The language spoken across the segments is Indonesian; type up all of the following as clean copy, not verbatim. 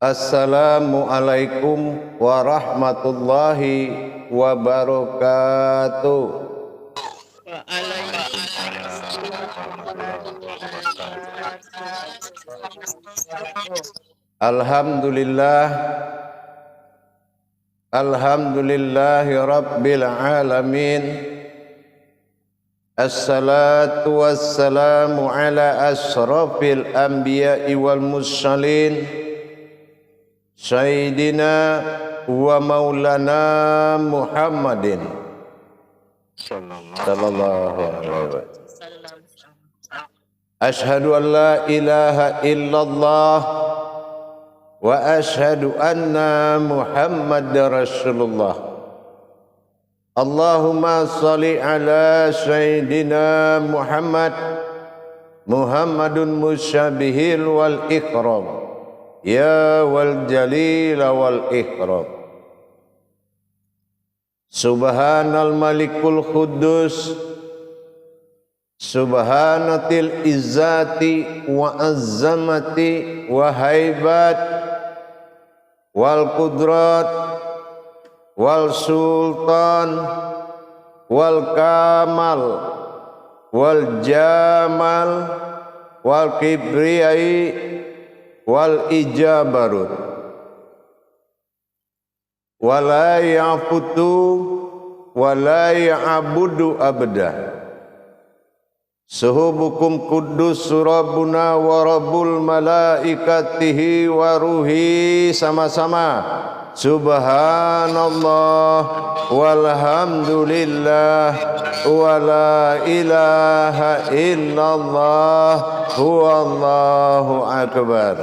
Assalamualaikum warahmatullahi wabarakatuh. Alhamdulillah, alhamdulillahi rabbil alamin. Assalatu wassalamu ala asrafil anbiya'i wal mursalin, Sayyidina wa maulana Muhammadin sallallahu alaihi wasallam. Ashhadu an la ilaha illallah wa ashhadu anna Muhammadar Rasulullah. Allahumma salli ala Sayyidina Muhammadun musyabihil wal ikram, ya wal jalil wal ikram. Subhanal malikul khuddus, subhanatil izzati wa azzamati wa haibat wal qudrat wal sultan wal kamal wal jamal wal kibriyai wal ijabarut wala ya'futu wala ya'budu abda. Suhubukum kudus rabbuna wa rabbul malaikatihi wa ruhi, sama-sama subhanallah walhamdulillah wa la ilaha illallah huwallahu akbar.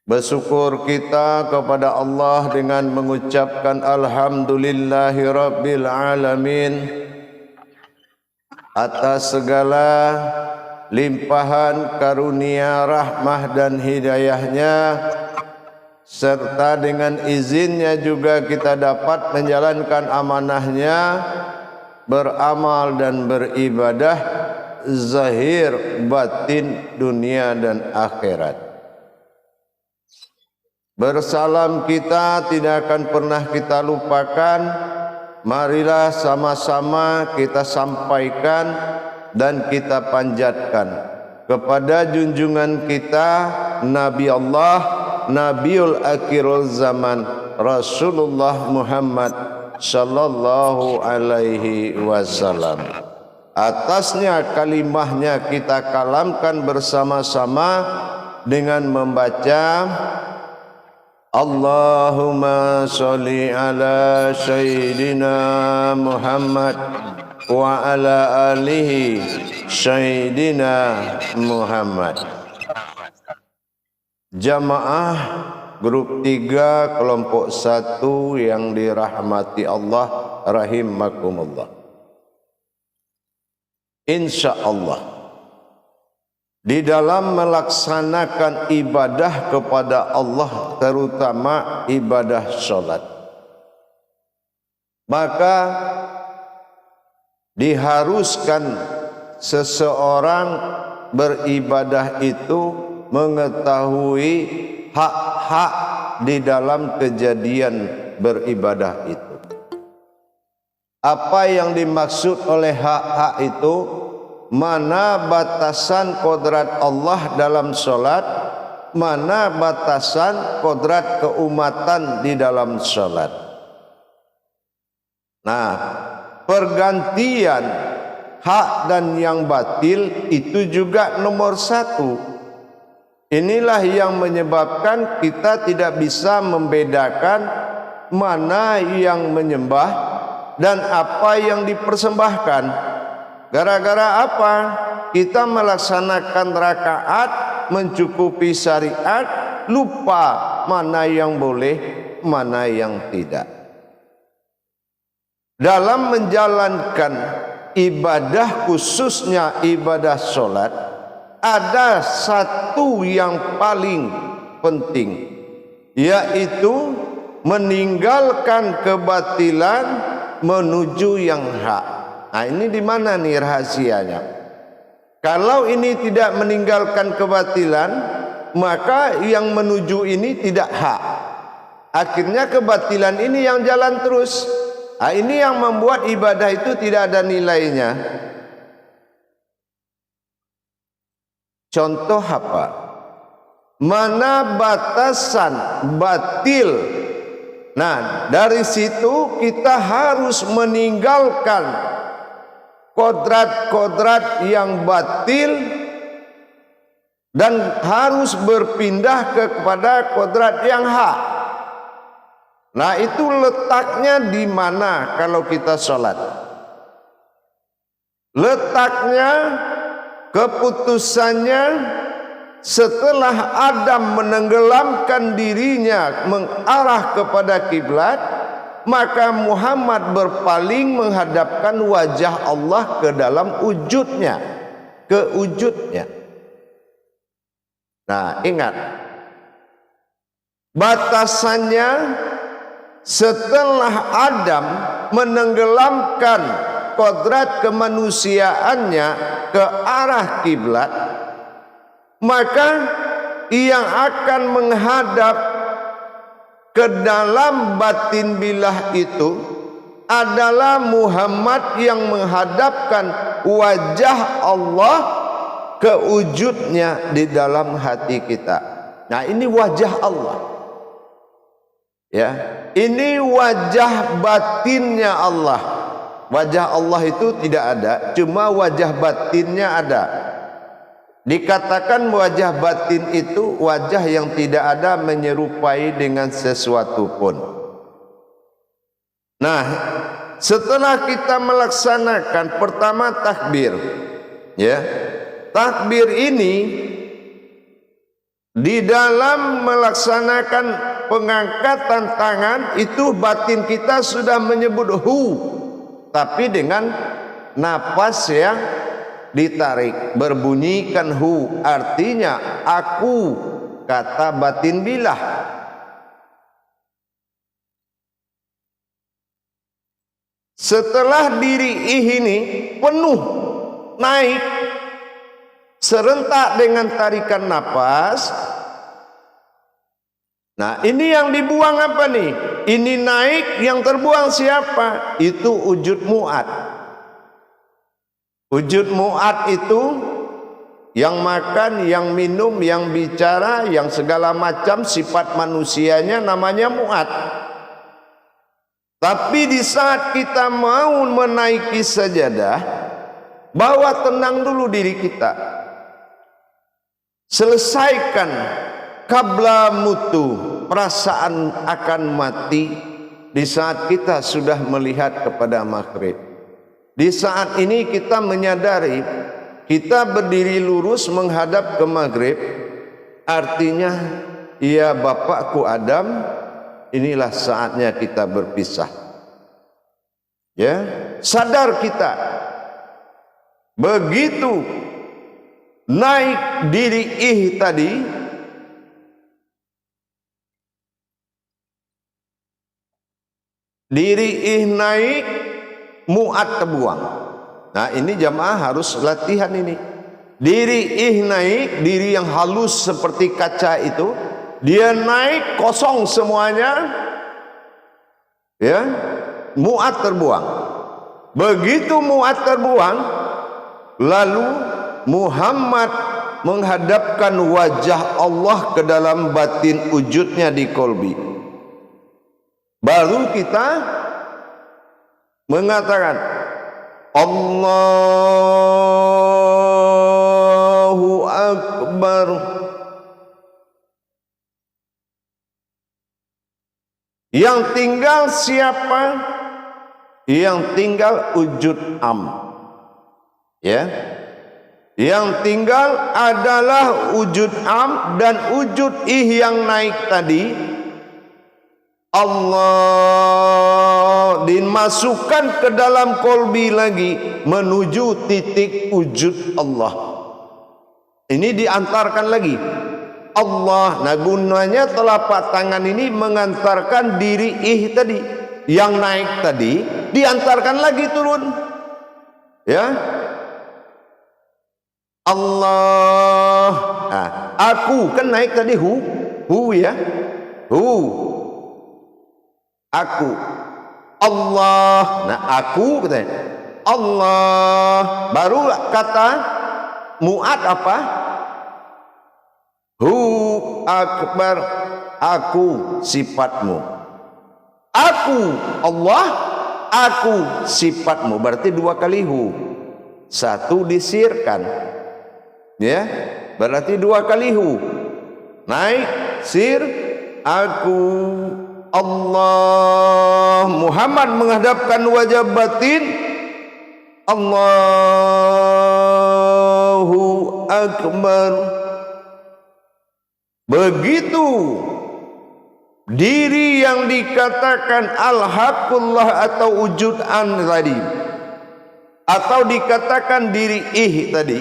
Bersyukur kita kepada Allah dengan mengucapkan alhamdulillahi rabbil alamin atas segala limpahan karunia, rahmah dan hidayahnya, serta dengan izinnya juga kita dapat menjalankan amanahnya, beramal dan beribadah zahir batin dunia dan akhirat. Bersalam kita tidak akan pernah kita lupakan. Marilah sama-sama kita sampaikan dan kita panjatkan kepada junjungan kita Nabi Allah, Nabiul Akhirul Zaman, Rasulullah Muhammad sallallahu alaihi wasallam. Atasnya kalimahnya kita kalamkan bersama-sama dengan membaca Allahumma sholli ala Sayyidina Muhammad wa ala alihi Sayyidina Muhammad. Jamaah grup 3 kelompok 1 yang dirahmati Allah rahimakumullah. Insyaallah di dalam melaksanakan ibadah kepada Allah, terutama ibadah sholat, maka diharuskan seseorang beribadah itu mengetahui hak-hak di dalam kejadian beribadah itu. Apa yang dimaksud oleh hak-hak itu? Mana batasan kodrat Allah dalam sholat, mana batasan kodrat keumatan di dalam sholat. Nah, pergantian hak dan yang batil itu juga nomor 1. Inilah yang menyebabkan kita tidak bisa membedakan mana yang menyembah dan apa yang dipersembahkan. Gara-gara apa? Kita melaksanakan rakaat, mencukupi syariat, lupa mana yang boleh, mana yang tidak. Dalam menjalankan ibadah, khususnya ibadah sholat, ada satu yang paling penting, yaitu meninggalkan kebatilan menuju yang hak. Nah, ini di mana nih rahasianya? Kalau ini tidak meninggalkan kebatilan, maka yang menuju ini tidak hak. Akhirnya kebatilan ini yang jalan terus. Ini yang membuat ibadah itu tidak ada nilainya. Contoh apa? Mana batasan batil? Nah, dari situ kita harus meninggalkan kodrat-kodrat yang batil dan harus berpindah kepada kodrat yang hak. Nah, itu letaknya di mana kalau kita sholat? Letaknya, keputusannya setelah Adam menenggelamkan dirinya mengarah kepada kiblat, maka Muhammad berpaling menghadapkan wajah Allah ke dalam wujudnya, ke wujudnya. Nah, ingat, batasannya setelah Adam menenggelamkan kodrat kemanusiaannya ke arah kiblat, maka yang akan menghadap ke dalam batin bilah itu adalah Muhammad yang menghadapkan wajah Allah ke wujudnya di dalam hati kita. Nah, ini wajah Allah. Ya, ini wajah batinnya Allah. Wajah Allah itu tidak ada, cuma wajah batinnya ada. Dikatakan wajah batin itu wajah yang tidak ada menyerupai dengan sesuatu pun. Nah, setelah kita melaksanakan pertama takbir, ya, takbir ini di dalam melaksanakan pengangkatan tangan itu batin kita sudah menyebut hu, tapi dengan napas yang ditarik, berbunyikan hu, artinya aku, kata batin bilah. Setelah diri ini penuh, naik serentak dengan tarikan napas. Nah, ini yang dibuang apa nih? Ini naik, yang terbuang siapa? Itu wujud mu'ad. Wujud mu'ad itu yang makan, yang minum, yang bicara, yang segala macam sifat manusianya namanya mu'ad. Tapi di saat kita mau menaiki sajadah, bawa tenang dulu diri kita. Selesaikan qabla mutu, perasaan akan mati di saat kita sudah melihat kepada maghrib. Di saat ini kita menyadari kita berdiri lurus menghadap ke maghrib, artinya ya bapakku Adam, inilah saatnya kita berpisah. Ya, sadar kita. Begitu naik diri tadi, diri naik, mu'ad terbuang. Nah, ini jamaah harus latihan ini. Diri naik, diri yang halus seperti kaca itu, dia naik kosong semuanya, ya, mu'ad terbuang. Begitu mu'ad terbuang, lalu Muhammad menghadapkan wajah Allah ke dalam batin wujudnya di kolbi. Baru kita mengatakan Allahu Akbar. Yang tinggal siapa? Yang tinggal wujud am. Ya. Yang tinggal adalah wujud am dan wujud yang naik tadi. Allah dimasukkan ke dalam kolbi lagi menuju titik wujud Allah. Ini diantarkan lagi Allah. Nah, gunanya telapak tangan ini mengantarkan diri tadi yang naik tadi, diantarkan lagi turun, ya. Allah. Nah, aku kan naik tadi hu ya. Hu. Aku. Allah. Nah, aku katanya. Allah. Baru kata mu'ad apa? Hu akbar. Aku sifatmu. Aku Allah. Aku sifatmu. Berarti dua kali hu. Satu disirkan. Ya, berarti dua kali hu. Naik sir. Aku Allah. Muhammad menghadapkan wajah batin. Allahu akbar. Begitu diri yang dikatakan al-haqqullah atau wujud-an tadi, atau dikatakan diri tadi,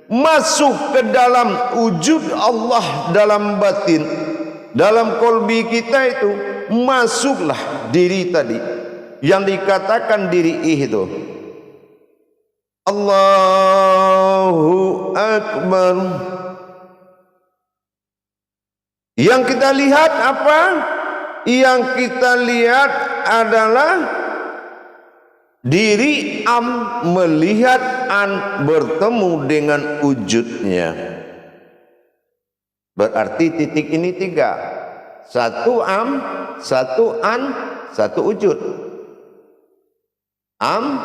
masuk ke dalam wujud Allah dalam batin, dalam kolbi kita itu, masuklah diri tadi yang dikatakan diri itu. Allahu akbar. Yang kita lihat apa? Yang kita lihat adalah diri melihat an bertemu dengan wujudnya. Berarti titik ini tiga. Satu satu an, satu wujud. An,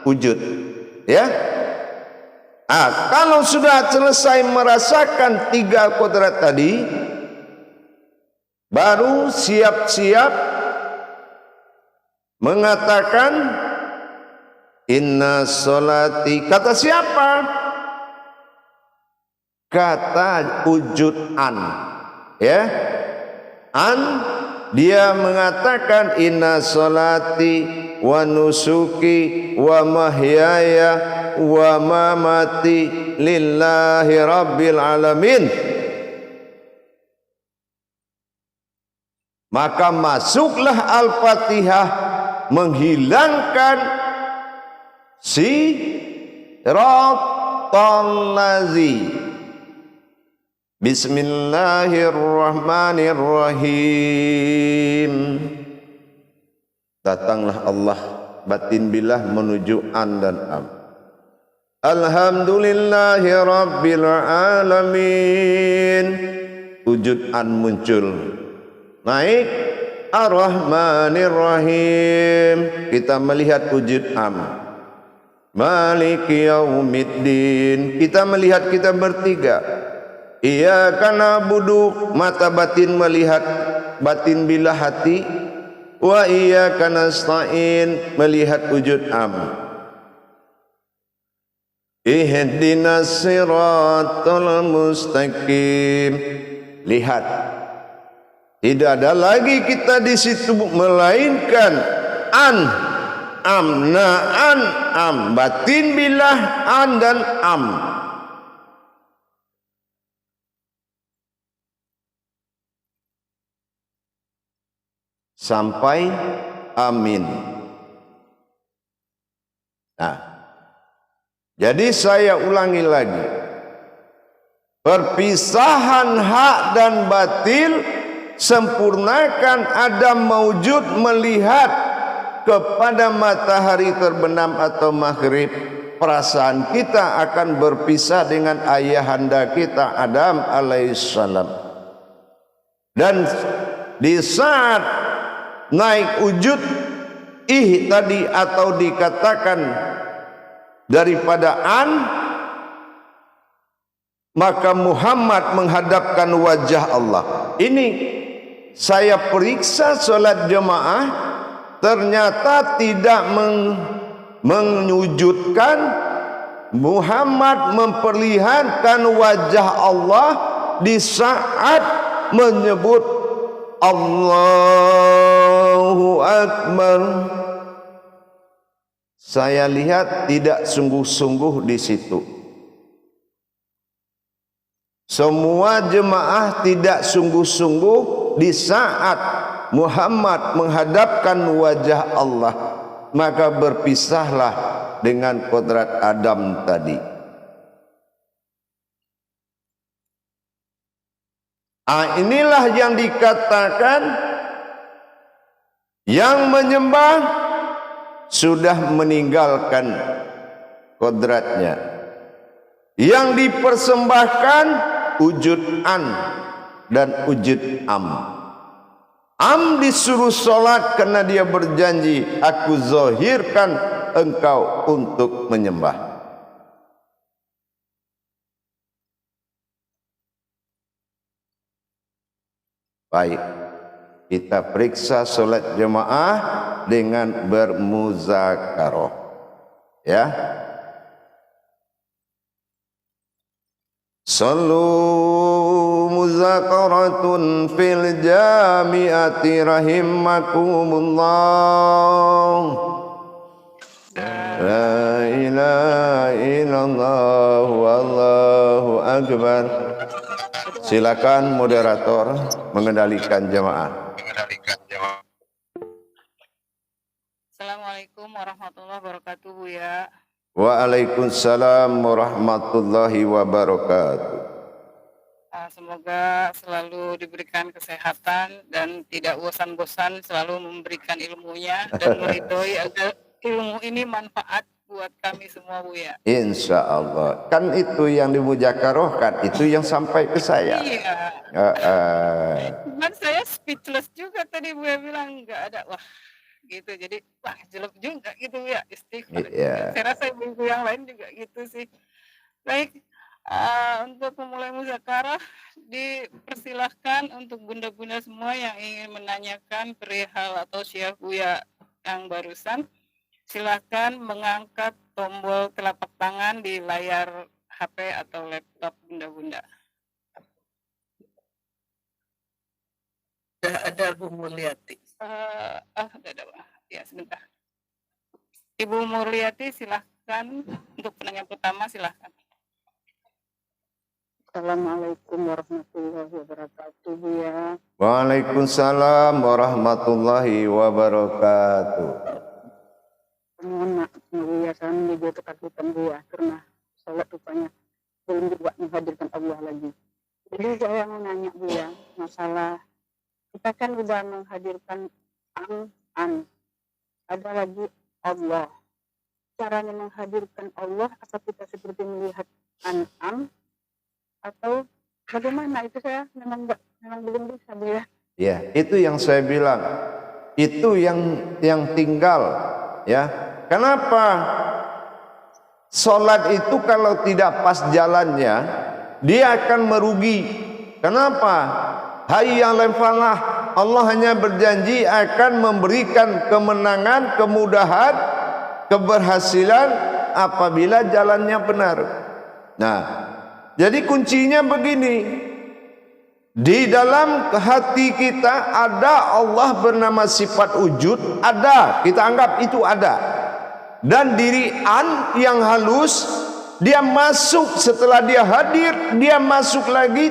wujud. Ya. Kalau sudah selesai merasakan tiga kodrat tadi, baru siap-siap mengatakan inna sholati. Kata siapa? Kata wujud an. Ya. An, dia mengatakan inna sholati wa nusuki wa mahyaya wa mamati lillahi rabbil alamin. Maka masuklah Al-Fatihah menghilangkan siratal lazi. Bismillahirrahmanirrahim. Datanglah Allah batin bilah menuju an dan am. Alhamdulillahi rabbil alamin. Wujud an muncul. Naik Ar-Rahmanir-Rahim. Kita melihat wujud am. Maliki yaumiddin. Kita melihat kita bertiga. Iyyaka na'budu, mata batin melihat batin bila hati. Wa iyyaka nasta'in, melihat wujud am. Ihdinas siratal mustaqim. Lihat, tidak ada lagi kita di situ melainkan an, am, na'an, am, batin bilah an dan am. Sampai amin. Nah, jadi saya ulangi lagi. Perpisahan hak dan batil, sempurnakan Adam maujud melihat kepada matahari terbenam atau maghrib. Perasaan kita akan berpisah dengan ayahanda kita Adam alaihissalam. Dan di saat naik wujud tadi atau dikatakan daripada an, maka Muhammad menghadapkan wajah Allah. Ini saya periksa solat jemaah, ternyata tidak menyujudkan. Muhammad memperlihatkan wajah Allah di saat menyebut Allahu Akbar. Saya lihat tidak sungguh-sungguh di situ. Semua jemaah tidak sungguh-sungguh di saat Muhammad menghadapkan wajah Allah. Maka berpisahlah dengan kodrat Adam tadi. Inilah yang dikatakan yang menyembah sudah meninggalkan kodratnya. Yang dipersembahkan wujud an dan wujud am. Am disuruh sholat karena dia berjanji, aku zahirkan engkau untuk menyembah. Baik, kita periksa sholat jemaah dengan bermuzakarah, ya. Sallu muzakaratun fil jami'ati rahimakumullah. La ilaha illallah wallahu akbar. Silakan moderator mengendalikan jemaah. Assalamualaikum warahmatullahi wabarakatuh, Buya. Waalaikumsalam warahmatullahi wabarakatuh. Semoga selalu diberikan kesehatan dan tidak bosan-bosan selalu memberikan ilmunya dan meridhoi agar ilmu ini manfaat buat kami semua, Buya. Insya Allah. Kan itu yang dimuzakarahkan, itu yang sampai ke saya. Iya. Cuman saya speechless juga tadi, Buya bilang nggak ada. Wah, gitu. Jadi wah, jelek juga gitu ya, istighfar. Iya. Saya rasa ibu yang lain juga gitu sih. Baik, untuk memulai muzakarah dipersilahkan untuk bunda-bunda semua yang ingin menanyakan perihal atau syiah Buya yang barusan. Silakan mengangkat tombol telapak tangan di layar HP atau laptop bunda-bunda. Sudah ada Bu Mulyati. Ada. Ya, sebentar. Ibu Mulyati, silahkan untuk penanya pertama, silahkan. Assalamualaikum warahmatullahi wabarakatuh, ya. Waalaikumsalam warahmatullahi wabarakatuh. Mohon maaf, Buya, saya juga ketakutan, Buya, karena sholat rupanya belum juga menghadirkan Allah lagi. Jadi saya mau nanya, Buya, masalah kita kan udah menghadirkan an, ada lagi Allah. Caranya menghadirkan Allah, apa kita seperti melihat an, atau bagaimana? Itu saya memang belum bisa, Buya. Ya, itu yang saya bilang. Itu yang tinggal, ya. Kenapa? Sholat itu kalau tidak pas jalannya, dia akan merugi. Kenapa? Hayya 'alal falah. Allah hanya berjanji akan memberikan kemenangan, kemudahan, keberhasilan apabila jalannya benar. Nah, jadi kuncinya begini. Di dalam hati kita ada Allah bernama sifat wujud, ada, kita anggap itu ada. Dan diri an yang halus, dia masuk setelah dia hadir, dia masuk lagi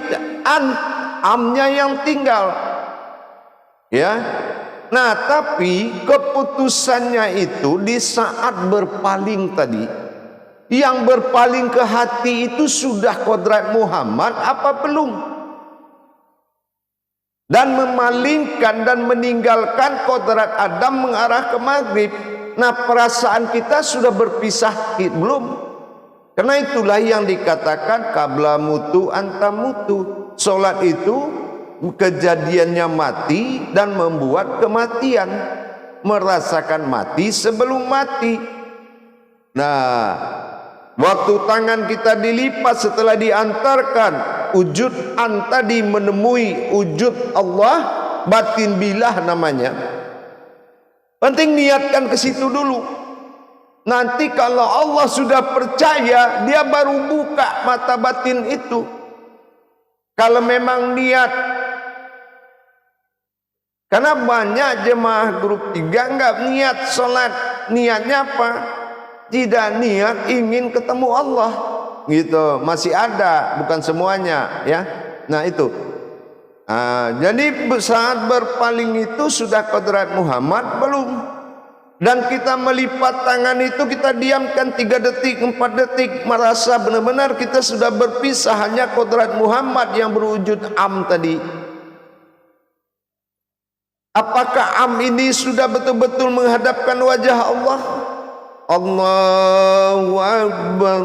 amnya yang tinggal. Ya. Nah, tapi keputusannya itu di saat berpaling tadi. Yang berpaling ke hati itu sudah kodrat Muhammad apa belum? Dan memalingkan dan meninggalkan kodrat Adam mengarah ke maghrib. Nah, perasaan kita sudah berpisah belum? Karena itulah yang dikatakan qabla mutu anta mutu. Salat itu kejadiannya mati dan membuat kematian, merasakan mati sebelum mati. Nah, waktu tangan kita dilipat setelah diantarkan wujud an tadi menemui wujud Allah, batin bilah namanya. Penting niatkan ke situ dulu. Nanti kalau Allah sudah percaya, dia baru buka mata batin itu. Kalau memang niat. Karena banyak jemaah grup 3 enggak niat sholat. Niatnya apa? Tidak niat ingin ketemu Allah. Gitu, masih ada, bukan semuanya, ya. Nah, itu. Jadi saat berpaling itu sudah kodrat Muhammad belum? Dan kita melipat tangan itu, kita diamkan 3 detik, 4 detik, merasa benar-benar kita sudah berpisah. Hanya kodrat Muhammad yang berwujud am tadi. Apakah am ini sudah betul-betul menghadapkan wajah Allah? Allahu Akbar.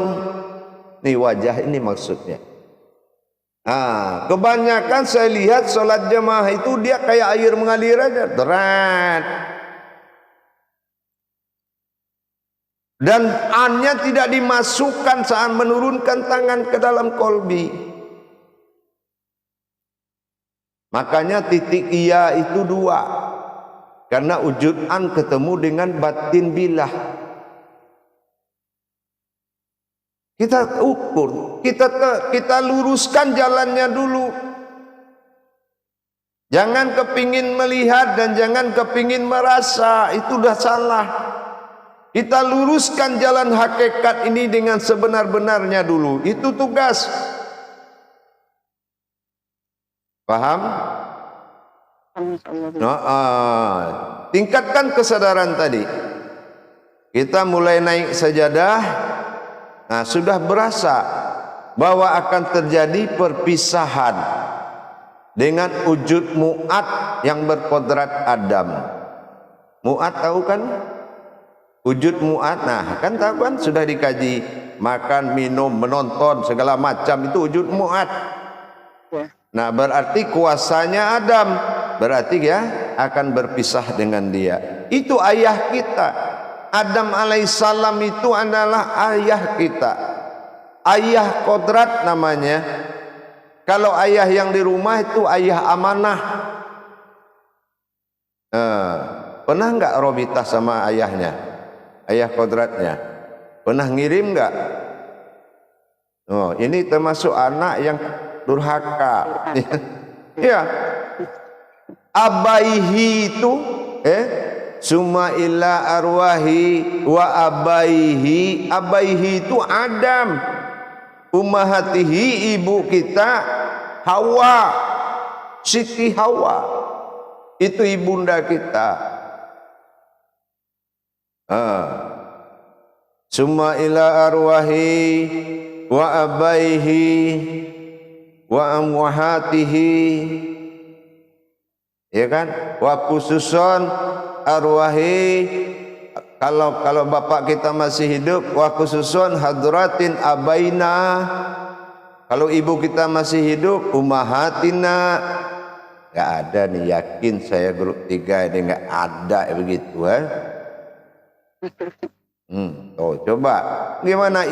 Ini wajah ini maksudnya. Kebanyakan saya lihat sholat jamaah itu dia kayak air mengalir aja. Derat. Dan annya tidak dimasukkan saat menurunkan tangan ke dalam kolbi. Makanya titik iya itu 2. Karena wujud an ketemu dengan batin bilah. Kita ukur, kita luruskan jalannya dulu. Jangan kepingin melihat dan jangan kepingin merasa, itu dah salah. Kita luruskan jalan hakikat ini dengan sebenar-benarnya dulu. Itu tugas. Paham? Tingkatkan kesadaran tadi. Kita mulai naik sajadah. Sudah berasa bahwa akan terjadi perpisahan dengan wujud mu'ad yang berkodrat Adam. Mu'ad tahu kan? Wujud mu'ad, kan tahu kan, sudah dikaji. Makan, minum, menonton, segala macam itu wujud mu'ad. Berarti kuasanya Adam. Berarti ya akan berpisah dengan dia. Itu ayah kita. Adam alaihissalam itu adalah ayah kita. Ayah kodrat namanya. Kalau ayah yang di rumah itu ayah amanah. Pernah enggak Robitah sama ayahnya? Ayah kodratnya pernah ngirim enggak? Ini termasuk anak yang durhaka. Ya. Abaihi itu summa illa arwahi wa abaihi. Abaihi itu Adam. Ummahatihi, ibu kita Hawa, Siti Hawa. Itu ibunda kita. Summa ila arwahi wa abaihi wa amwahatihi, ya kan? Wa khususon arwahi, kalau bapak kita masih hidup, wa khususon hadratin abaina. Kalau ibu kita masih hidup, ummahatina. Gak ada nih, yakin saya grup 3 ini gak ada begitu. Coba gimana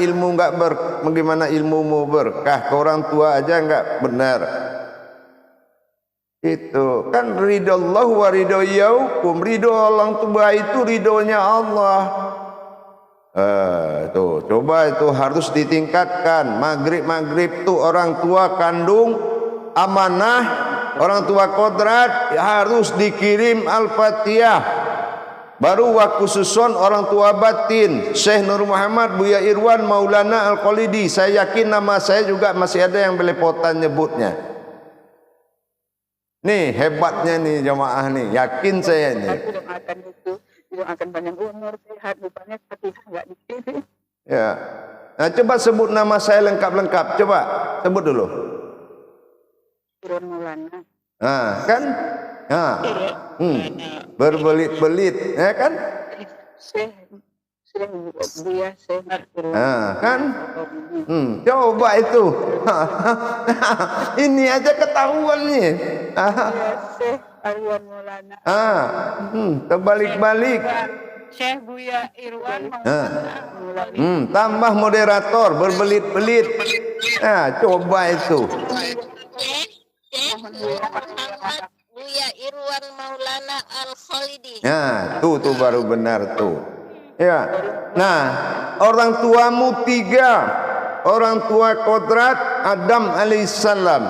bagaimana ilmumu berkah, ke orang tua aja enggak benar. Itu kan ridho Allah wa ridho yaukum. Ridho orang tua itu ridhonya Allah. Coba itu harus ditingkatkan. Maghrib tuh orang tua kandung amanah, orang tua kodrat harus dikirim Al-Fatihah. Baru wa khususon orang tua batin, Syekh Nur Muhammad, Buya Irwan, Maulana Al-Khalidi. Saya yakin nama saya juga masih ada yang belepotan nyebutnya. Nih hebatnya nih jamaah nih, yakin saya nih. Aku doakan itu, doakan panjang umur, sehat, rupanya Fatihah enggak dikirim. Ya. Coba sebut nama saya lengkap-lengkap. Coba sebut dulu. Irwan Maulana. Kan? Berbelit-belit, ya kan? Buya kan? Coba itu. Ini aja ketahuan nih. Terbalik-balik. Syekh Buya Irwan. Tambah moderator berbelit-belit. Coba itu. Buya Irwan Maulana Al-Khalidi. Tuh baru benar tuh. Ya. Nah, orang tuamu 3. Orang tua kodrat Adam alaihissalam.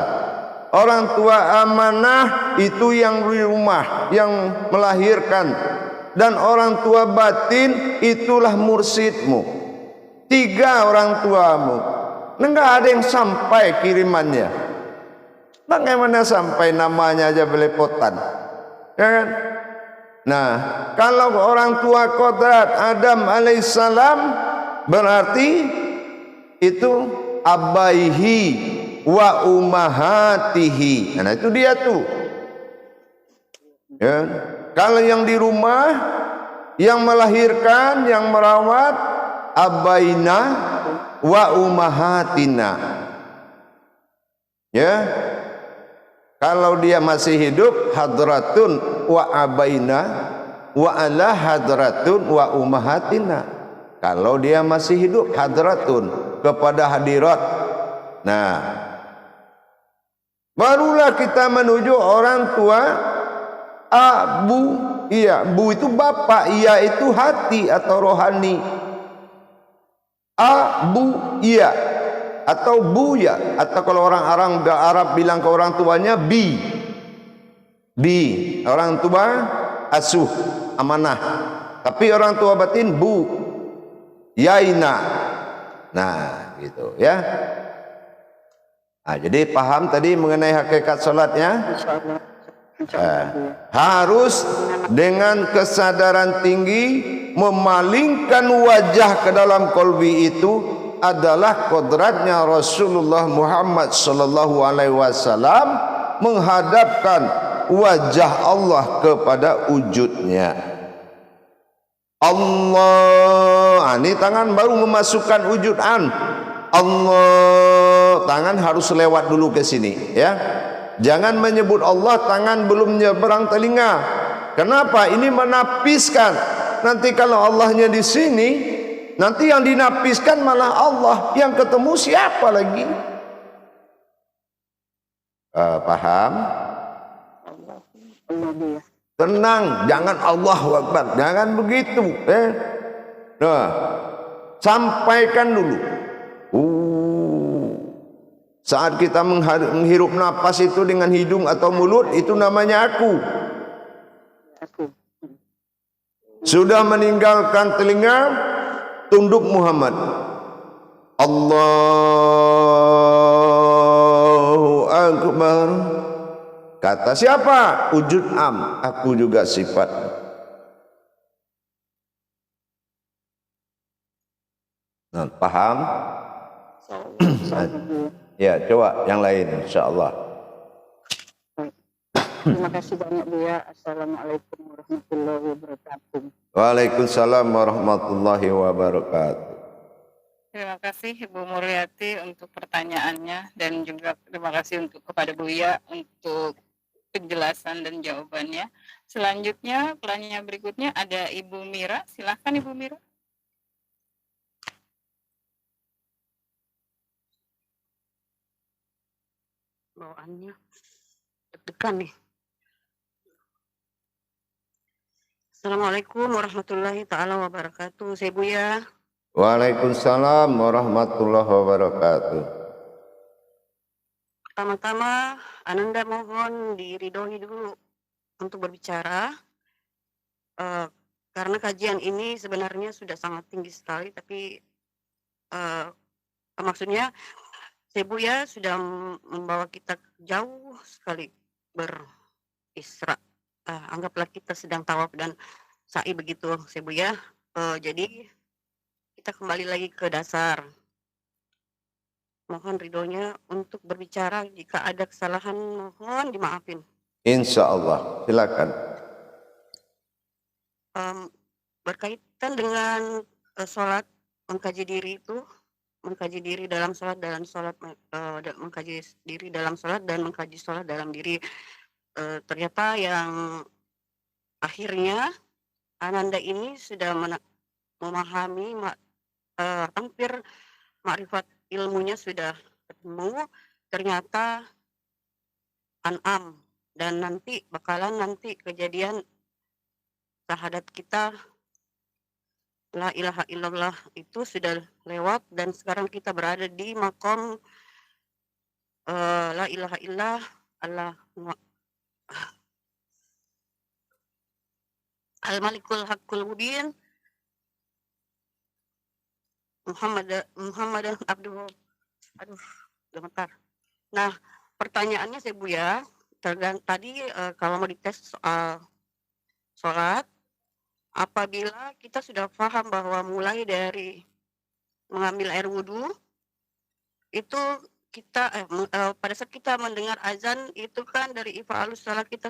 Orang tua amanah itu yang di rumah, yang melahirkan. Dan orang tua batin itulah mursidmu. 3 orang tuamu. Enggak ada yang sampai kirimannya. Bagaimana sampai namanya aja belepotan? Ya kan? Nah, kalau orang tua kodrat Adam alaihissalam berarti itu abaihi wa umahatihi. Nah, itu dia tuh. Ya. Kalau yang di rumah, yang melahirkan, yang merawat, abaina wa umahatina. Ya. Kalau dia masih hidup, hadratun wa abaina wa ala hadratun wa umahatina. Kalau dia masih hidup, hadratun, kepada hadirat. Nah, barulah kita menuju orang tua. Abu, iya, bu itu bapak, iya itu hati atau rohani. Abu, iya, atau buya, atau kalau orang Arab bilang ke orang tuanya bi, orang tua asuh, amanah. Tapi orang tua batin bu, yaina. Nah, gitu ya. Nah, jadi paham tadi mengenai hakikat salatnya? Harus dengan kesadaran tinggi memalingkan wajah ke dalam kolbi itu adalah kodratnya Rasulullah Muhammad sallallahu alaihi wasallam menghadapkan wajah Allah kepada wujudnya. Allah, ini tangan baru memasukkan wujud Allah, tangan harus lewat dulu ke sini ya. Jangan menyebut Allah tangan belum nyeberang telinga. Kenapa? Ini menapiskan. Nanti kalau Allahnya di sini, nanti yang dinapiskan malah Allah, yang ketemu siapa lagi? Paham? Tenang, jangan Allahu Akbar, jangan begitu. Nah, sampaikan dulu. Saat kita menghirup napas itu dengan hidung atau mulut, itu namanya aku. Sudah meninggalkan telinga, tunduk Muhammad. Allahu Akbar. Kata siapa? Wujud aku juga sifat. Nah, paham? Ya, coba yang lain insyaallah. Terima kasih banyak Buya. Assalamualaikum warahmatullahi wabarakatuh. Waalaikumsalam warahmatullahi wabarakatuh. Terima kasih Ibu Mulyati untuk pertanyaannya, dan juga terima kasih kepada Buya untuk penjelasan dan jawabannya. Selanjutnya, pelannya berikutnya ada Ibu Mira. Silahkan Ibu Mira. Bawaannya deg-degan nih. Assalamualaikum warahmatullahi ta'ala wabarakatuh. Saya Buya. Waalaikumsalam warahmatullahi wabarakatuh. Pertama-tama Ananda mohon diridhoi dulu untuk berbicara, karena kajian ini sebenarnya sudah sangat tinggi sekali, tapi maksudnya saya Buya sudah membawa kita jauh sekali berisra. Anggaplah kita sedang tawaf dan sa'i begitu saya Buya. Jadi kita kembali lagi ke dasar. Mohon ridhonya untuk berbicara, jika ada kesalahan mohon dimaafin. Insyaallah, silakan. Berkaitan dengan sholat, mengkaji diri itu, mengkaji diri dalam sholat, mengkaji diri dalam sholat dan mengkaji sholat dalam diri. Ternyata yang akhirnya Ananda ini sudah memahami hampir makrifat ilmunya sudah ketemu, ternyata An'am, dan nanti kejadian syahadat kita la ilaha illallah itu sudah lewat, dan sekarang kita berada di makom la ilaha illallah al-malikul haqqul mubin Muhammad abduhu. Aduh, bentar. Nah, pertanyaannya saya Buya, tadi kalau mau dites soal sholat, apabila kita sudah paham bahwa mulai dari mengambil air wudhu itu kita pada saat kita mendengar azan itu kan dari ifa'alus sholat kita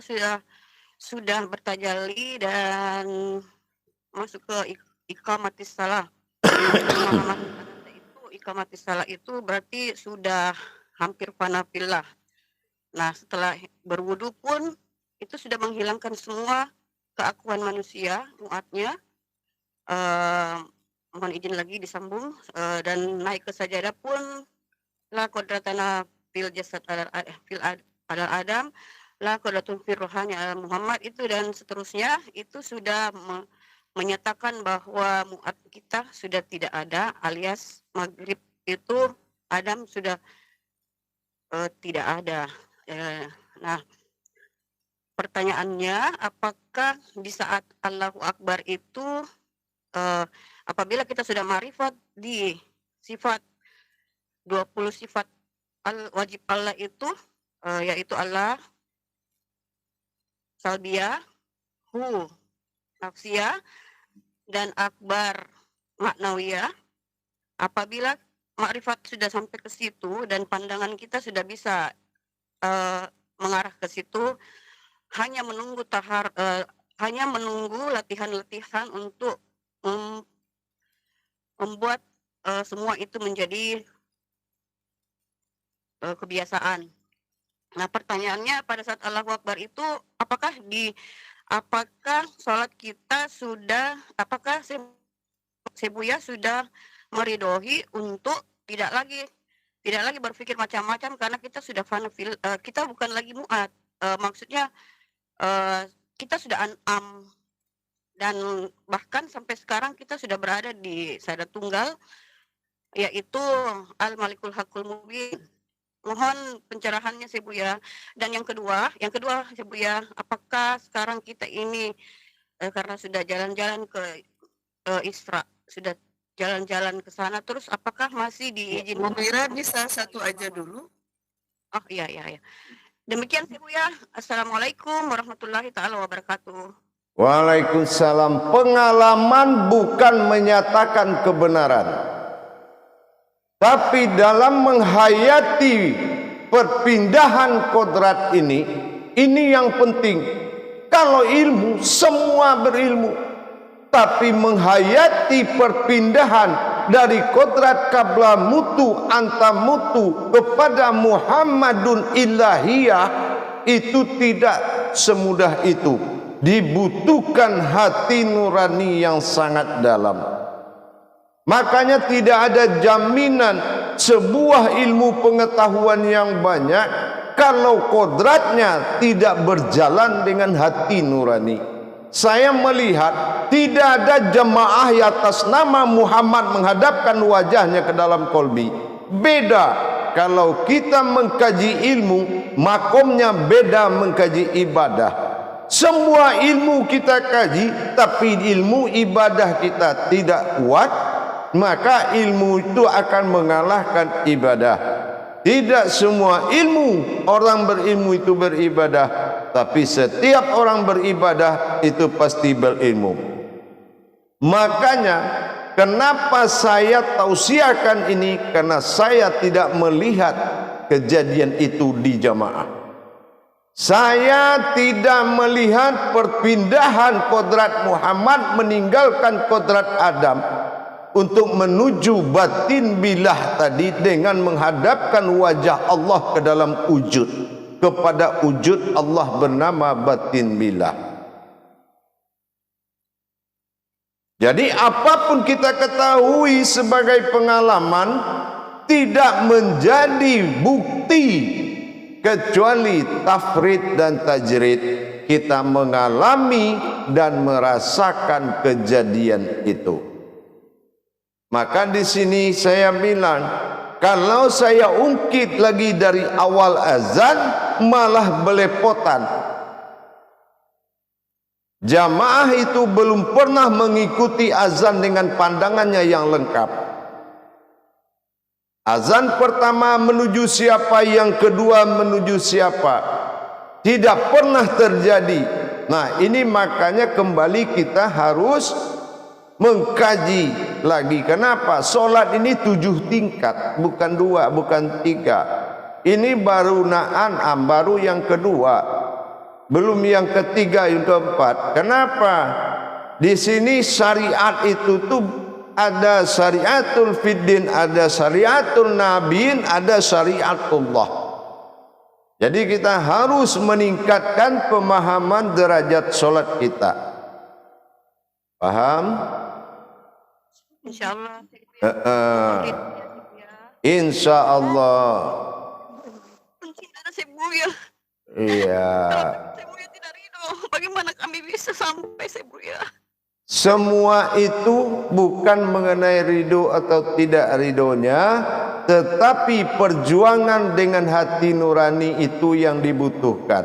sudah bertajalli dan masuk ke iqamatis salah. Pemahaman itu iqamatis salah itu berarti sudah hampir fanafillah. Nah, setelah berwudu pun itu sudah menghilangkan semua keakuan manusia, muatnya. Mohon izin lagi disambung dan naik ke sajadah pun la qadratana fil jasad alal adam, la qadratun fil rohani ala Muhammad itu dan seterusnya itu sudah menyatakan bahwa muat kita sudah tidak ada, alias maghrib itu Adam sudah tidak ada. Nah, pertanyaannya, apakah di saat Allahu Akbar itu apabila kita sudah ma'rifat di sifat 20 sifat wajib Allah itu yaitu Allah, salbiyah, hu, nafsiyah, dan akbar, maknawiyah. Apabila makrifat sudah sampai ke situ dan pandangan kita sudah bisa mengarah ke situ, hanya menunggu latihan-latihan untuk membuat semua itu menjadi kebiasaan. Nah, pertanyaannya pada saat Allahu Akbar itu apakah sholat kita sudah, apakah Sebuya sudah meridhoi untuk tidak lagi berpikir macam-macam karena kita sudah fanafil, kita bukan lagi muat, maksudnya kita sudah an'am dan bahkan sampai sekarang kita sudah berada di Sahadat Tunggal yaitu Al-Malikul Haqqul Mubin. Mohon pencerahannya Sebuya. Dan yang kedua Sebuya, apakah sekarang kita ini karena sudah jalan-jalan ke Isra, sudah jalan-jalan ke sana, terus apakah masih diizinkan? Mira bisa satu aja dulu. Oh iya. Demikian Sebuya. Assalamualaikum warahmatullahi taala wabarakatuh. Waalaikumsalam. Pengalaman bukan menyatakan kebenaran, tapi dalam menghayati perpindahan kodrat ini yang penting. Kalau ilmu, semua berilmu, tapi menghayati perpindahan dari kodrat qabla mutu anta mutu kepada Muhammadun ilahiyah itu tidak semudah itu. Dibutuhkan hati nurani yang sangat dalam. Makanya tidak ada jaminan sebuah ilmu pengetahuan yang banyak kalau kodratnya tidak berjalan dengan hati nurani. Saya melihat tidak ada jemaah yang atas nama Muhammad menghadapkan wajahnya ke dalam kolbi. Beda kalau kita mengkaji ilmu, makomnya beda mengkaji ibadah. Semua ilmu kita kaji, tapi ilmu ibadah kita tidak kuat, maka ilmu itu akan mengalahkan ibadah. Tidak semua ilmu orang berilmu itu beribadah, tapi setiap orang beribadah itu pasti berilmu. Makanya kenapa saya tausiahkan ini, karena saya tidak melihat kejadian itu di jamaah. Saya tidak melihat perpindahan kodrat Muhammad meninggalkan kodrat Adam untuk menuju batin bilah tadi dengan menghadapkan wajah Allah ke dalam wujud, kepada wujud Allah bernama batin bilah. Jadi apapun kita ketahui sebagai pengalaman tidak menjadi bukti kecuali tafrid dan tajrid, kita mengalami dan merasakan kejadian itu. Maka di sini saya bilang, kalau saya ungkit lagi dari awal azan malah belepotan. Jamaah itu belum pernah mengikuti azan dengan pandangannya yang lengkap. Azan pertama menuju siapa, yang kedua menuju siapa. Tidak pernah terjadi Nah, ini makanya kembali kita harus mengkaji lagi. Kenapa? Solat ini 7 tingkat, bukan 2, bukan 3. Ini baru An'am, baru yang kedua, belum yang ketiga, yang keempat. Kenapa? Di sini syariat itu tuh ada syariatul fiddin, ada syariatul nabiin, ada syariatullah. Jadi kita harus meningkatkan pemahaman derajat solat kita. Paham? Insyaallah. Insya Allah. Benci dengan Sebuya. Iya. Sebuya tidak ridho. Bagaimana kami bisa sampai Sebuya? Semua itu bukan mengenai ridho atau tidak ridhonya, tetapi perjuangan dengan hati nurani itu yang dibutuhkan.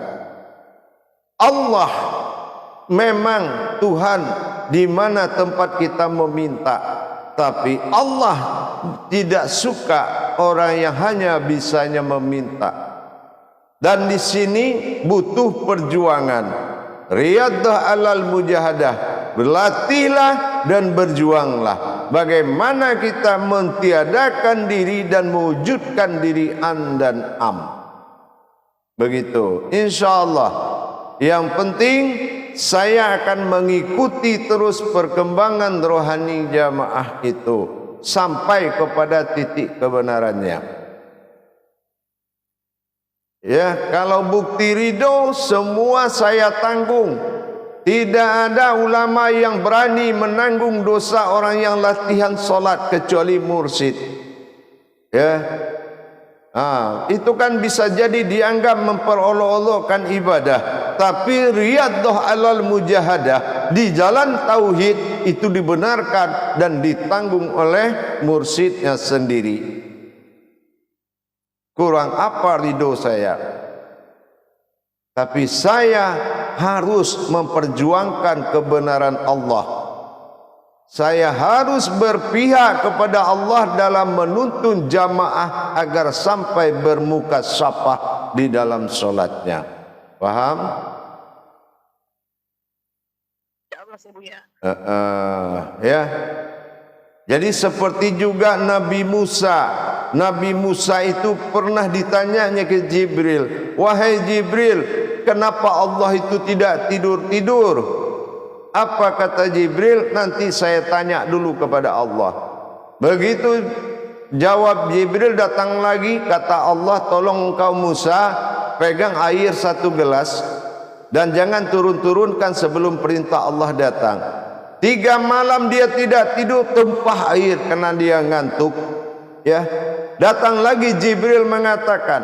Allah memang Tuhan di mana tempat kita meminta, tapi Allah tidak suka orang yang hanya bisanya meminta. Dan di sini butuh perjuangan. Riyadah alal mujahadah. Berlatihlah dan berjuanglah. Bagaimana kita mentiadakan diri dan mewujudkan diri an dan am. Begitu. Insya Allah. Yang penting saya akan mengikuti terus perkembangan rohani jamaah itu sampai kepada titik kebenarannya. Ya, kalau bukti ridho semua saya tanggung. Tidak ada ulama yang berani menanggung dosa orang yang latihan solat kecuali mursyid. Ya, itu kan bisa jadi dianggap memperolok-olokkan ibadah. Tapi riyadah alal mujahadah di jalan tauhid itu dibenarkan dan ditanggung oleh mursyidnya sendiri. Kurang apa ridho saya? Tapi saya harus memperjuangkan kebenaran Allah. Saya harus berpihak kepada Allah dalam menuntun jamaah agar sampai bermuka syafah di dalam solatnya. Paham? Insyaallah Sebuya. Ya. Jadi seperti juga Nabi Musa. Nabi Musa itu pernah ditanyanya ke Jibril, wahai Jibril, kenapa Allah itu tidak tidur-tidur? Apa kata Jibril? Nanti saya tanya dulu kepada Allah. Begitu jawab Jibril, datang lagi, kata Allah, tolong engkau Musa pegang air 1 gelas dan jangan turun-turunkan sebelum perintah Allah datang. 3 malam dia tidak tidur, tumpah air karena dia ngantuk. Ya, datang lagi Jibril mengatakan,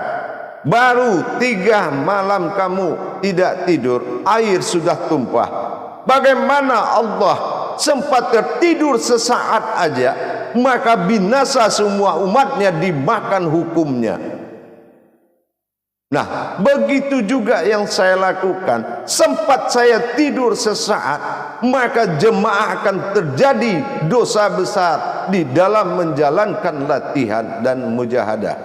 baru 3 malam kamu tidak tidur, air sudah tumpah. Bagaimana Allah sempat tertidur sesaat aja, maka binasa semua umatnya dimakan hukumnya. Nah, begitu juga yang saya lakukan. Sempat saya tidur sesaat, maka jemaah akan terjadi dosa besar di dalam menjalankan latihan dan mujahadah.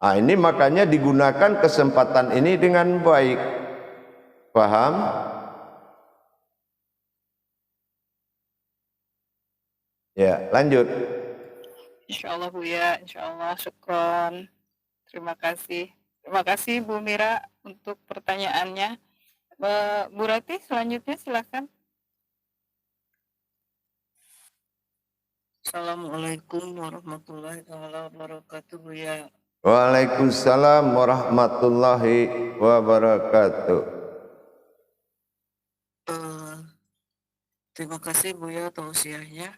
Nah, ini makanya digunakan kesempatan ini dengan baik. Paham? Ya, lanjut. Insyaallah Buya, insyaallah, syukron. Terima kasih. Terima kasih Bu Mira untuk pertanyaannya. Bu Rati selanjutnya silakan. Assalamualaikum warahmatullahi wabarakatuh Buya. Waalaikumsalam warahmatullahi wabarakatuh. Terima kasih Buya tausiahnya.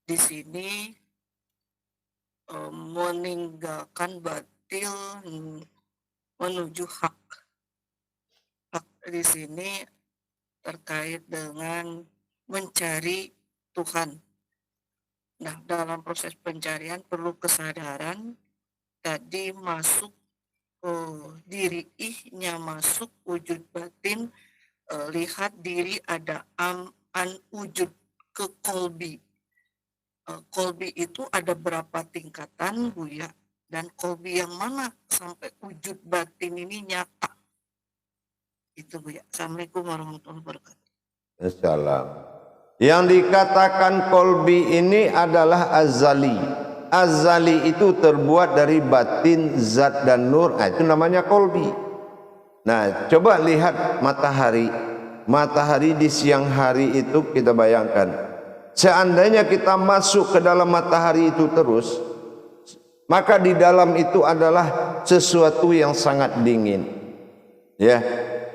Di sini meninggalkan batil menuju hak. Hak di sini terkait dengan mencari Tuhan. Nah, dalam proses pencarian perlu kesadaran. Tadi masuk diri ihnya masuk wujud batin, lihat diri ada an wujud ke kolbi. Kolbi itu ada berapa tingkatan Buya? dan kolbi yang mana sampai wujud batin ini nyata. Itu Bu ya. Assalamualaikum warahmatullahi wabarakatuh. Assalam. Yang dikatakan kolbi ini adalah azali. Azali itu terbuat dari batin, zat dan nur. Nah, itu namanya kolbi. Nah, coba lihat matahari. Matahari di siang hari itu kita bayangkan. Seandainya kita masuk ke dalam matahari itu terus, maka di dalam itu adalah sesuatu yang sangat dingin. Ya.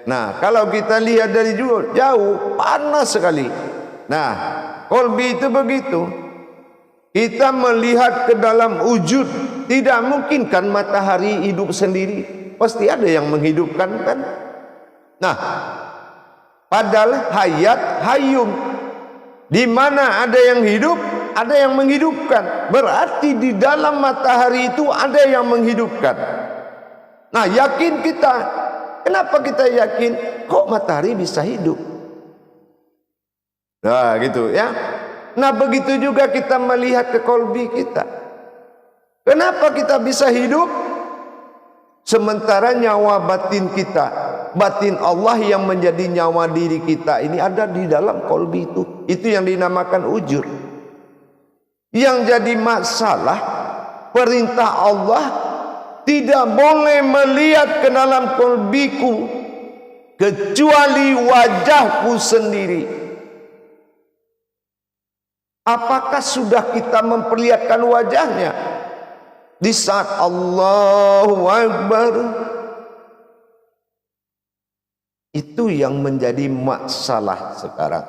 Nah, kalau kita lihat dari jauh panas sekali. Nah, kolbi itu begitu. Kita melihat ke dalam wujud, tidak mungkin kan matahari hidup sendiri, pasti ada yang menghidupkan kan. Nah, padahal hayat hayyum, di mana ada yang hidup, ada yang menghidupkan. Berarti di dalam matahari itu ada yang menghidupkan. Nah, yakin kita. Kenapa kita yakin? Kok matahari bisa hidup? Nah, gitu ya. Nah, begitu juga kita melihat ke kolbi kita. Kenapa kita bisa hidup? Sementara nyawa batin kita, batin Allah yang menjadi nyawa diri kita ini ada di dalam kolbi itu. Itu yang dinamakan ujur. Yang jadi masalah, perintah Allah tidak boleh melihat ke dalam kolbiku kecuali wajahku sendiri. Apakah sudah kita memperlihatkan wajahnya di saat Allahu Akbar? Itu yang menjadi masalah sekarang.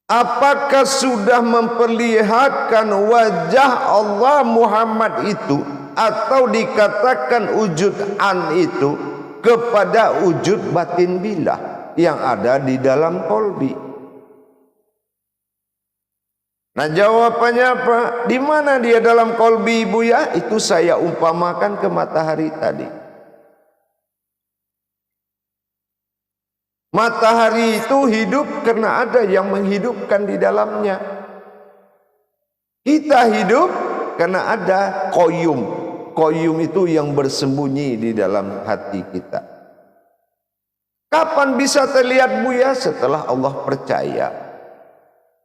Apakah sudah memperlihatkan wajah Allah Muhammad itu, atau dikatakan wujud an itu kepada wujud batin billah yang ada di dalam kolbi? Nah, jawabannya apa? Di mana dia dalam kolbi ibu ya? Itu saya umpamakan ke matahari tadi. Matahari itu hidup karena ada yang menghidupkan di dalamnya. Kita hidup karena ada qayyum. Qayyum itu yang bersembunyi di dalam hati kita. Kapan bisa terlihat Buya? Setelah Allah percaya.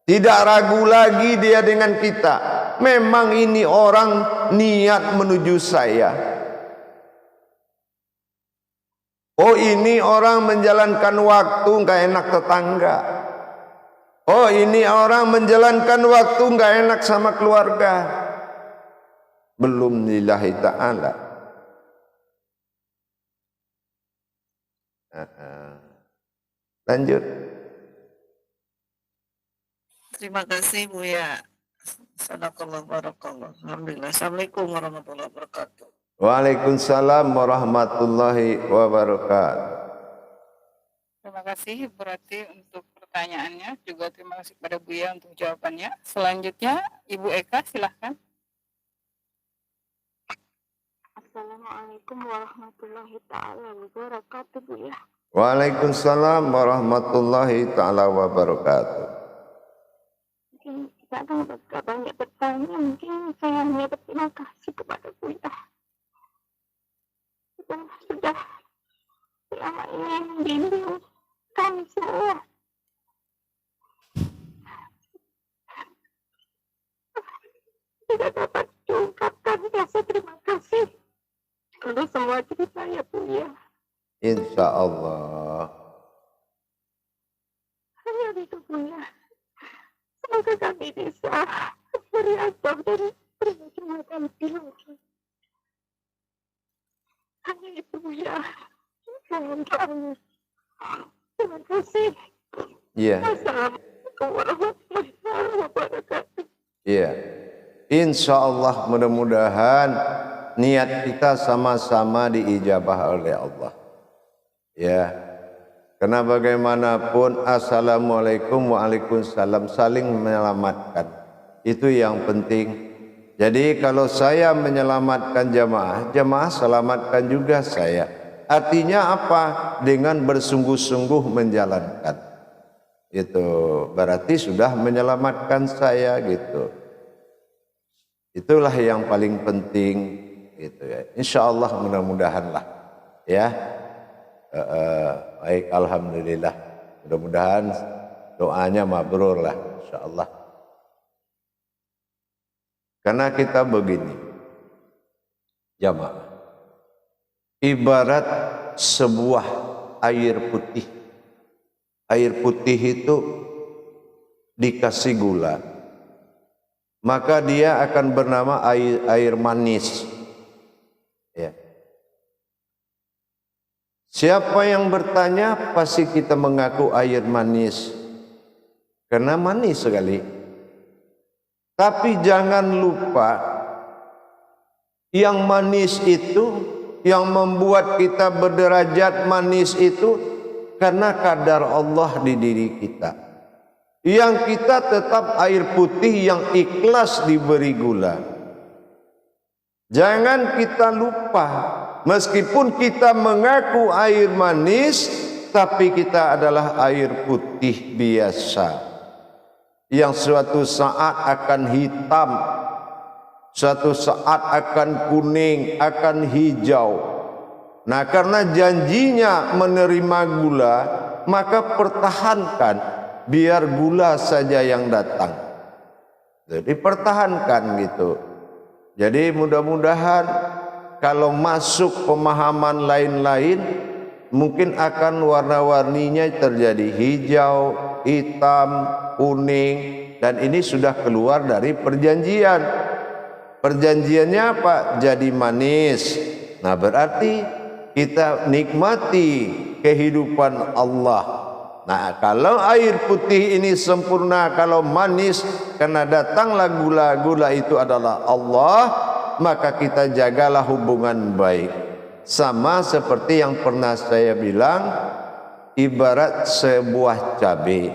Tidak ragu lagi dia dengan kita. Memang ini orang niat menuju saya. Oh, ini orang menjalankan waktu nggak enak tetangga. Oh, ini orang menjalankan waktu nggak enak sama keluarga. Belum lillahi ta'ala. Lanjut. Terima kasih Bu ya. Sadaqallah barakallah. Alhamdulillah. Assalamualaikum warahmatullahi wabarakatuh. Waalaikumsalam warahmatullahi wabarakatuh. Terima kasih Bu Rati untuk pertanyaannya. Juga terima kasih kepada Buya untuk jawabannya. Selanjutnya Ibu Eka silahkan. Assalamualaikum warahmatullahi ta'ala wabarakatuh Buya. Waalaikumsalam warahmatullahi ta'ala wabarakatuh. Mungkin kita akan banyak bertanya, mungkin saya hanya berterima kasih kepada Buya. Sudah selama ini membimbing kami semua. Tidak dapat diungkapkan rasa terima kasih untuk semua cerita ya Buya. Insya Allah. Hanya itu Buya. Semoga kami bisa beribadah dan berjumatan lagi. Hanya itu Buya. Mohon kami. Terima kasih. Iya. Assalamualaikum warahmatullahi wabarakatuh. Iya. Insya Allah mudah-mudahan niat kita sama-sama diijabah oleh Allah. Ya. Karena bagaimanapun assalamualaikum waalaikumsalam saling menyelamatkan. Itu yang penting. Jadi kalau saya menyelamatkan jamaah, jamaah selamatkan juga saya. Artinya apa? Dengan bersungguh-sungguh menjalankan. Itu berarti sudah menyelamatkan saya gitu. Itulah yang paling penting gitu ya. Insya Allah mudah-mudahan lah ya. Baik, alhamdulillah. Mudah-mudahan doanya mabrur lah insya Allah. Karena kita begini, jamaah, ibarat sebuah air putih. Air putih itu dikasih gula, maka dia akan bernama air manis. Ya. Siapa yang bertanya pasti kita mengaku air manis, karena manis sekali. Tapi jangan lupa, yang manis itu, yang membuat kita berderajat manis itu karena kadar Allah di diri kita. Yang kita tetap air putih yang ikhlas diberi gula. Jangan kita lupa, meskipun kita mengaku air manis, tapi kita adalah air putih biasa, yang suatu saat akan hitam, suatu saat akan kuning, akan hijau. Nah, karena janjinya menerima gula, maka pertahankan, biar gula saja yang datang. Jadi pertahankan gitu. Jadi mudah-mudahan kalau masuk pemahaman lain-lain, mungkin akan warna-warninya terjadi hijau, hitam, kuning, dan ini sudah keluar dari perjanjian. Perjanjiannya apa? Jadi manis. Nah, berarti kita nikmati kehidupan Allah. Nah, kalau air putih ini sempurna, kalau manis, karena datanglah gula, gula itu adalah Allah, maka kita jagalah hubungan baik. Sama seperti yang pernah saya bilang, ibarat sebuah cabai.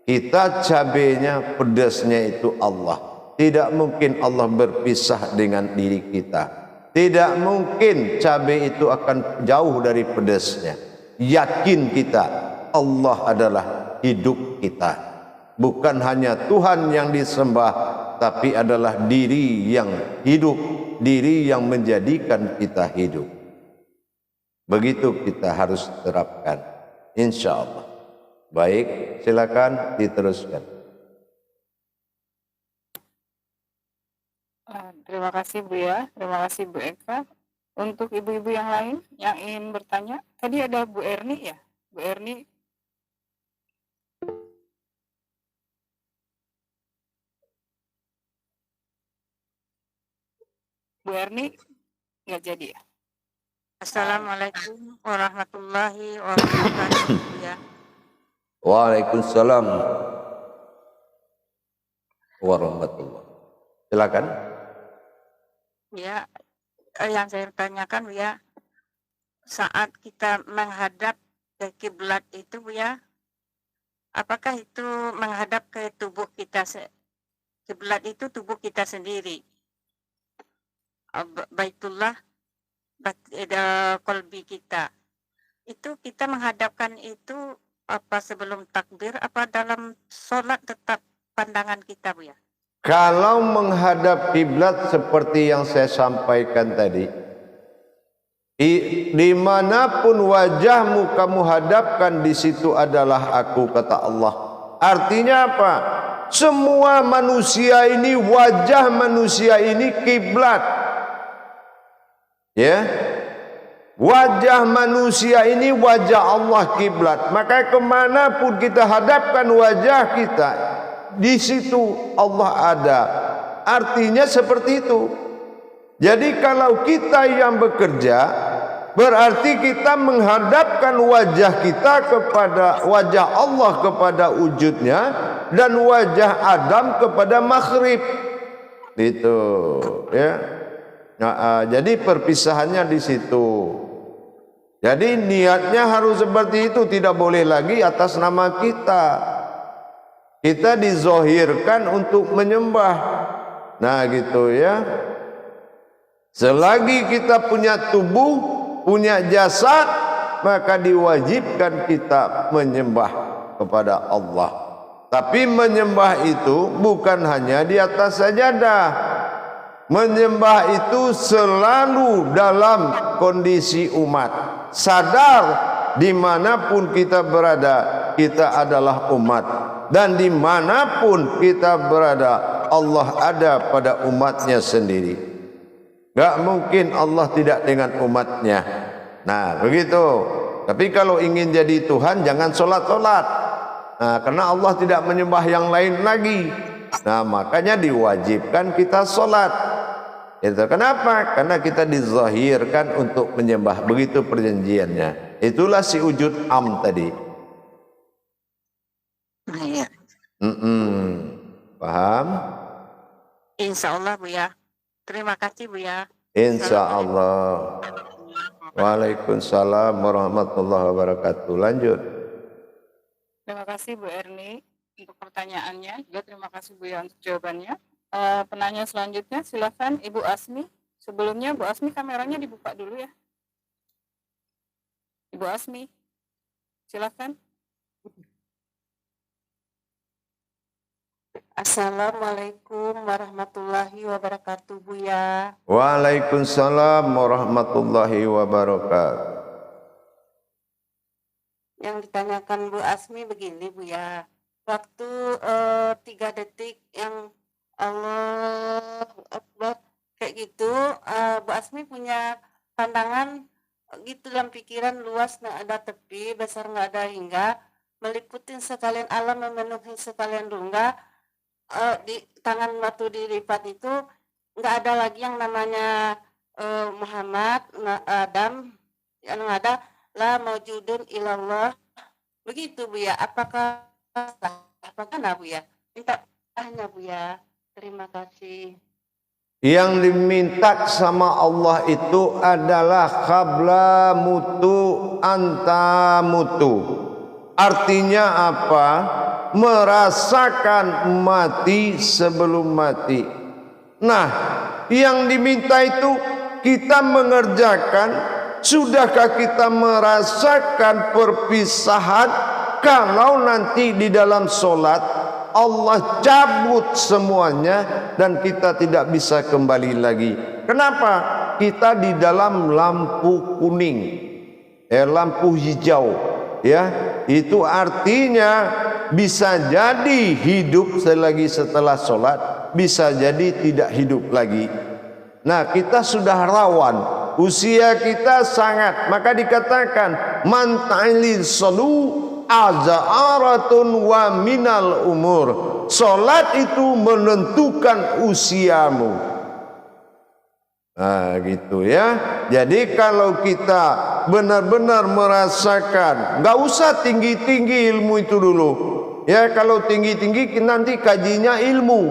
Kita cabainya, pedasnya itu Allah. Tidak mungkin Allah berpisah dengan diri kita. Tidak mungkin cabai itu akan jauh dari pedasnya. Yakin kita, Allah adalah hidup kita. Bukan hanya Tuhan yang disembah, tapi adalah diri yang hidup, diri yang menjadikan kita hidup. Begitu kita harus terapkan, insya Allah. Baik, silakan diteruskan. Terima kasih Bu ya, terima kasih Bu Eka. Untuk ibu-ibu yang lain yang ingin bertanya, tadi ada Bu Erni ya, Bu Erni. Bu Erni nggak jadi ya? Assalamualaikum warahmatullahi wabarakatuh ya. Waalaikumsalam warahmatullahi. Silakan. Ya, yang saya tanyakan ya, saat kita menghadap ke kiblat itu ya, apakah itu menghadap ke tubuh kita? Kiblat itu tubuh kita sendiri. Baitullah, kolbi kita. Itu kita menghadapkan itu apa sebelum takbir, apa dalam sholat tetap pandangan kita Bu ya? Kalau menghadap kiblat seperti yang saya sampaikan tadi, dimanapun wajahmu kamu hadapkan, di situ adalah aku, kata Allah. Artinya apa? Semua manusia ini, wajah manusia ini kiblat. Ya, wajah manusia ini wajah Allah kiblat. Maka kemanapun kita hadapkan wajah kita, di situ Allah ada. Artinya seperti itu. Jadi kalau kita yang bekerja, berarti kita menghadapkan wajah kita kepada wajah Allah, kepada wujudnya, dan wajah Adam kepada maghrib. Itu ya. Nah, jadi perpisahannya di situ. Jadi niatnya harus seperti itu, tidak boleh lagi atas nama kita. Kita dizohirkan untuk menyembah. Nah gitu ya. Selagi kita punya tubuh, punya jasad, maka diwajibkan kita menyembah kepada Allah. Tapi menyembah itu bukan hanya di atas sajadah. Menyembah itu selalu dalam kondisi umat. Sadar dimanapun kita berada, kita adalah umat. Dan dimanapun kita berada, Allah ada pada umatnya sendiri. Gak mungkin Allah tidak dengan umatnya. Nah begitu. Tapi kalau ingin jadi Tuhan, jangan sholat-sholat. Nah, karena Allah tidak menyembah yang lain lagi. Nah makanya diwajibkan kita sholat. Itu kenapa? Karena kita dizahirkan untuk menyembah. Begitu perjanjiannya. Itulah si wujud am tadi. Iya. Paham? Insya Allah Buya. Terima kasih Buya. Insya Allah. Waalaikumsalam warahmatullahi wabarakatuh. Lanjut. Terima kasih Bu Erni untuk pertanyaannya. Juga terima kasih Bu ya untuk jawabannya. Penanya selanjutnya silakan Ibu Asmi. Sebelumnya Bu Asmi kameranya dibuka dulu ya. Ibu Asmi, silakan. Assalamualaikum warahmatullahi wabarakatuh Buya. Waalaikumsalam warahmatullahi wabarakatuh. Yang ditanyakan Bu Asmi begini Buya. Waktu 3 detik yang Allahu Akbar kayak gitu, Bu Asmi punya pandangan gitu dalam pikiran luas, nggak ada tepi, besar nggak ada hingga, meliputin sekalian alam, memenuhi sekalian rongga. Di tangan waktu dilipat itu nggak ada lagi yang namanya Muhammad, Adam, yang ada la maujudun ilallah. Begitu Bu ya. Apakah Bu ya? Minta tanya Bu ya. Terima kasih. Yang diminta sama Allah itu adalah qabla mutu anta mutu. Artinya apa? Merasakan mati sebelum mati. Nah, yang diminta itu kita mengerjakan. Sudahkah kita merasakan perpisahan? Kalau nanti di dalam sholat Allah cabut semuanya dan kita tidak bisa kembali lagi. Kenapa? Kita di dalam lampu kuning, lampu hijau, ya. Itu artinya bisa jadi hidup selagi setelah sholat, bisa jadi tidak hidup lagi. Nah, kita sudah rawan, usia kita sangat, maka dikatakan man ta'lil salu aza'aratun wa minal umur. Salat itu menentukan usiamu. Nah gitu ya. Jadi kalau kita benar-benar merasakan, nggak usah tinggi-tinggi ilmu itu dulu. Ya kalau tinggi-tinggi nanti kajinya ilmu.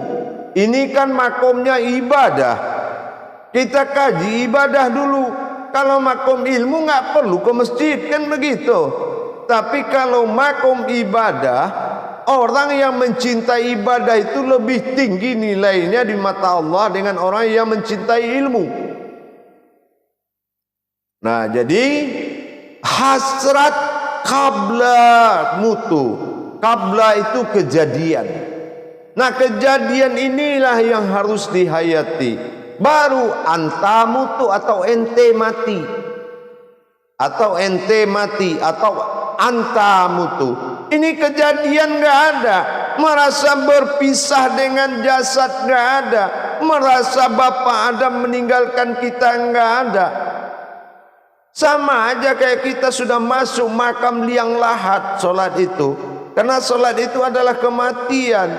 Ini kan makomnya ibadah. Kita kaji ibadah dulu. Kalau makom ilmu nggak perlu ke masjid, kan begitu. Tapi kalau makom ibadah, orang yang mencintai ibadah itu lebih tinggi nilainya di mata Allah dengan orang yang mencintai ilmu. Nah, jadi hasrat qabla mutu. Qabla itu kejadian. Nah, kejadian inilah yang harus dihayati. Baru anta mutu atau ente mati. Atau ente mati atau anta mutu. Ini kejadian nggak ada. Merasa berpisah dengan jasad nggak ada. Merasa Bapak Adam meninggalkan kita nggak ada. Sama aja kayak kita sudah masuk makam liang lahat sholat itu. Karena sholat itu adalah kematian.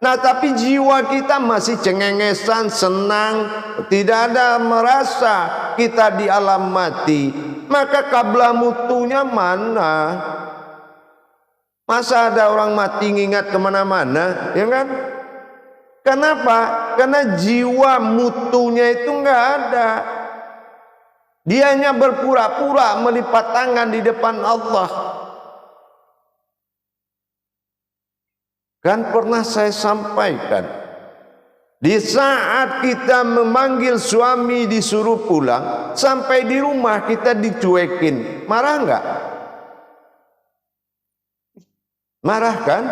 Nah tapi jiwa kita masih cengengesan, senang, tidak ada merasa kita di alam mati. Maka qabla mutunya mana? Masa ada orang mati ngingat kemana-mana, ya kan? Kenapa? Karena jiwa mutunya itu nggak ada. Dia hanya berpura-pura melipat tangan di depan Allah. Kan pernah saya sampaikan, di saat kita memanggil suami disuruh pulang, sampai di rumah kita dicuekin, marah enggak? Marah kan?